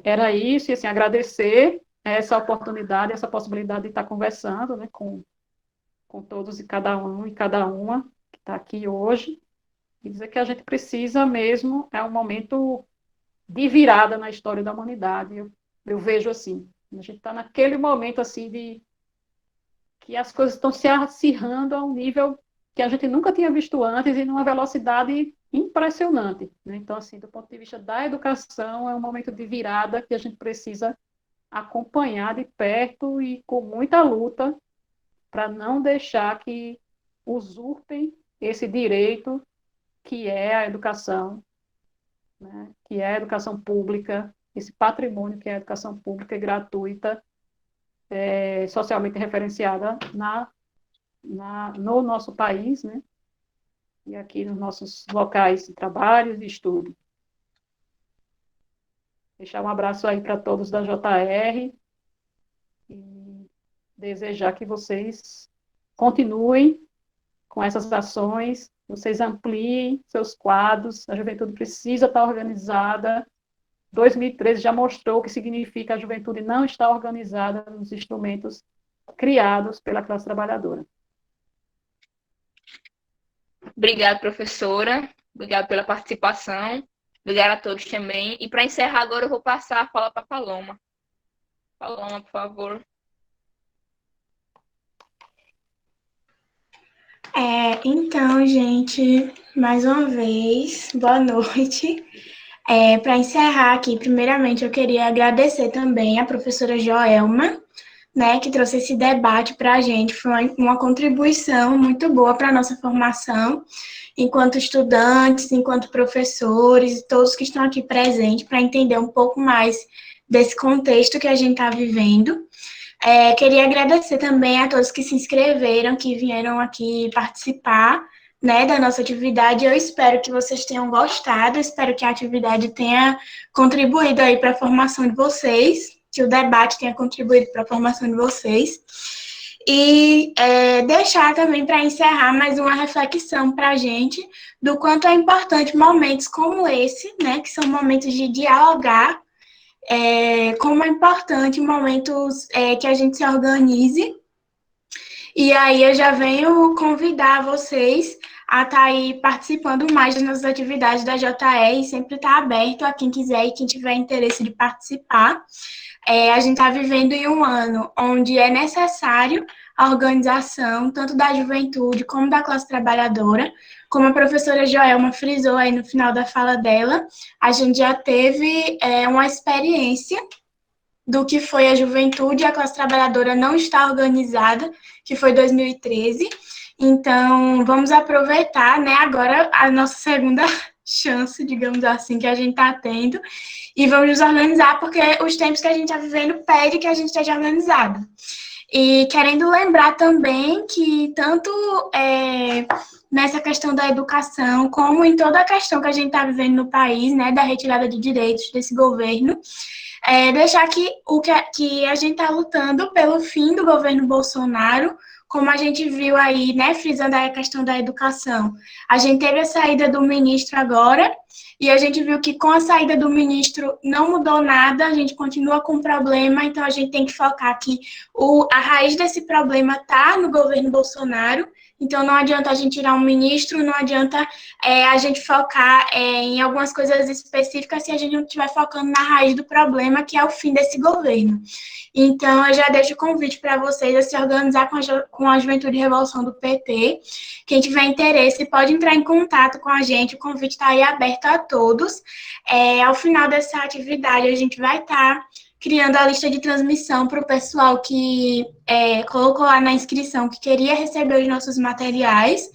era isso, e assim, agradecer essa oportunidade, essa possibilidade de estar conversando, né, com todos e cada um e cada uma que está aqui hoje, e dizer que a gente precisa mesmo, é um momento de virada na história da humanidade, eu vejo assim, a gente está naquele momento assim de que as coisas estão se acirrando a um nível que a gente nunca tinha visto antes e numa velocidade impressionante, né? Então, assim, do ponto de vista da educação, é um momento de virada que a gente precisa acompanhar de perto e com muita luta para não deixar que usurpem esse direito que é a educação, né? Que é a educação pública, esse patrimônio que é a educação pública e gratuita, socialmente referenciada no nosso país, né? E aqui nos nossos locais de trabalho e de estudo. Deixar um abraço aí para todos da JR e desejar que vocês continuem com essas ações, vocês ampliem seus quadros, a juventude precisa estar organizada. 2013 já mostrou o que significa a juventude não estar organizada nos instrumentos criados pela classe trabalhadora. Obrigada, professora. Obrigada pela participação. Obrigada a todos também. E para encerrar agora, eu vou passar a fala para a Paloma. Paloma, por favor. Então, gente, mais uma vez, boa noite. Para encerrar aqui, primeiramente, eu queria agradecer também a professora Joelma, né, que trouxe esse debate para a gente. Foi uma contribuição muito boa para a nossa formação, enquanto estudantes, enquanto professores, todos que estão aqui presentes, para entender um pouco mais desse contexto que a gente está vivendo. Queria agradecer também a todos que se inscreveram, que vieram aqui participar, né, da nossa atividade. Eu espero que vocês tenham gostado, espero que a atividade tenha contribuído aí para a formação de vocês. que o debate tenha contribuído para a formação de vocês. E deixar também para encerrar mais uma reflexão para a gente do quanto é importante momentos como esse, né, que são momentos de dialogar, como é importante momentos que a gente se organize. E aí eu já venho convidar vocês a estar aí participando mais das nossas atividades da JE, e sempre estar aberto a quem quiser e quem tiver interesse de participar. A gente está vivendo em um ano onde é necessário a organização, tanto da juventude como da classe trabalhadora. Como a professora Joelma frisou aí no final da fala dela, a gente já teve uma experiência do que foi a juventude e a classe trabalhadora não está organizada, que foi 2013. Então, vamos aproveitar, né, agora a nossa segunda chance, digamos assim, que a gente está tendo, e vamos nos organizar, porque os tempos que a gente está vivendo pede que a gente esteja organizado. E querendo lembrar também que tanto nessa questão da educação, como em toda a questão que a gente está vivendo no país, né, da retirada de direitos desse governo, deixar que a gente está lutando pelo fim do governo Bolsonaro, como a gente viu aí, né, frisando a questão da educação. A gente teve a saída do ministro agora, e a gente viu que com a saída do ministro não mudou nada, a gente continua com o problema, então a gente tem que focar que a raiz desse problema está no governo Bolsonaro. Então, não adianta a gente tirar um ministro, não adianta a gente focar em algumas coisas específicas se a gente não estiver focando na raiz do problema, que é o fim desse governo. Então, eu já deixo o convite para vocês a se organizar com a Juventude e Revolução do PT. Quem tiver interesse pode entrar em contato com a gente, o convite está aí aberto a todos. Ao final dessa atividade, a gente vai estar criando a lista de transmissão para o pessoal que colocou lá na inscrição que queria receber os nossos materiais.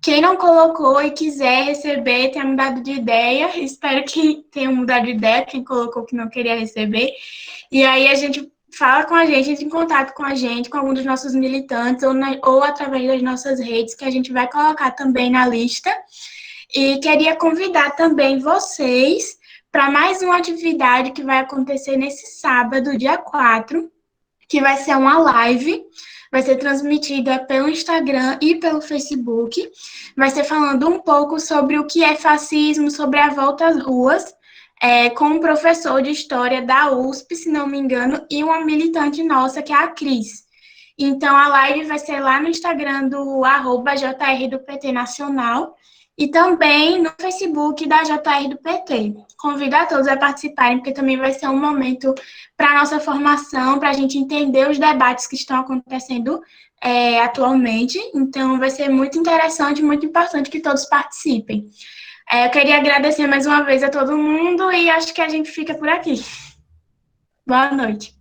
Quem não colocou e quiser receber, tenha mudado de ideia, espero que tenha mudado de ideia, quem colocou que não queria receber. E aí a gente fala com a gente, entra em contato com a gente, com algum dos nossos militantes, ou através das nossas redes, que a gente vai colocar também na lista. E queria convidar também vocês para mais uma atividade que vai acontecer nesse sábado, dia 4, que vai ser uma live, vai ser transmitida pelo Instagram e pelo Facebook, vai ser falando um pouco sobre o que é fascismo, sobre a volta às ruas, com um professor de história da USP, se não me engano, e uma militante nossa, que é a Cris. Então, a live vai ser lá no Instagram do @JR do PT Nacional, e também no Facebook da JR do PT. Convido a todos a participarem, porque também vai ser um momento para a nossa formação, para a gente entender os debates que estão acontecendo atualmente. Então, vai ser muito interessante, muito importante que todos participem. Eu queria agradecer mais uma vez a todo mundo e acho que a gente fica por aqui. Boa noite.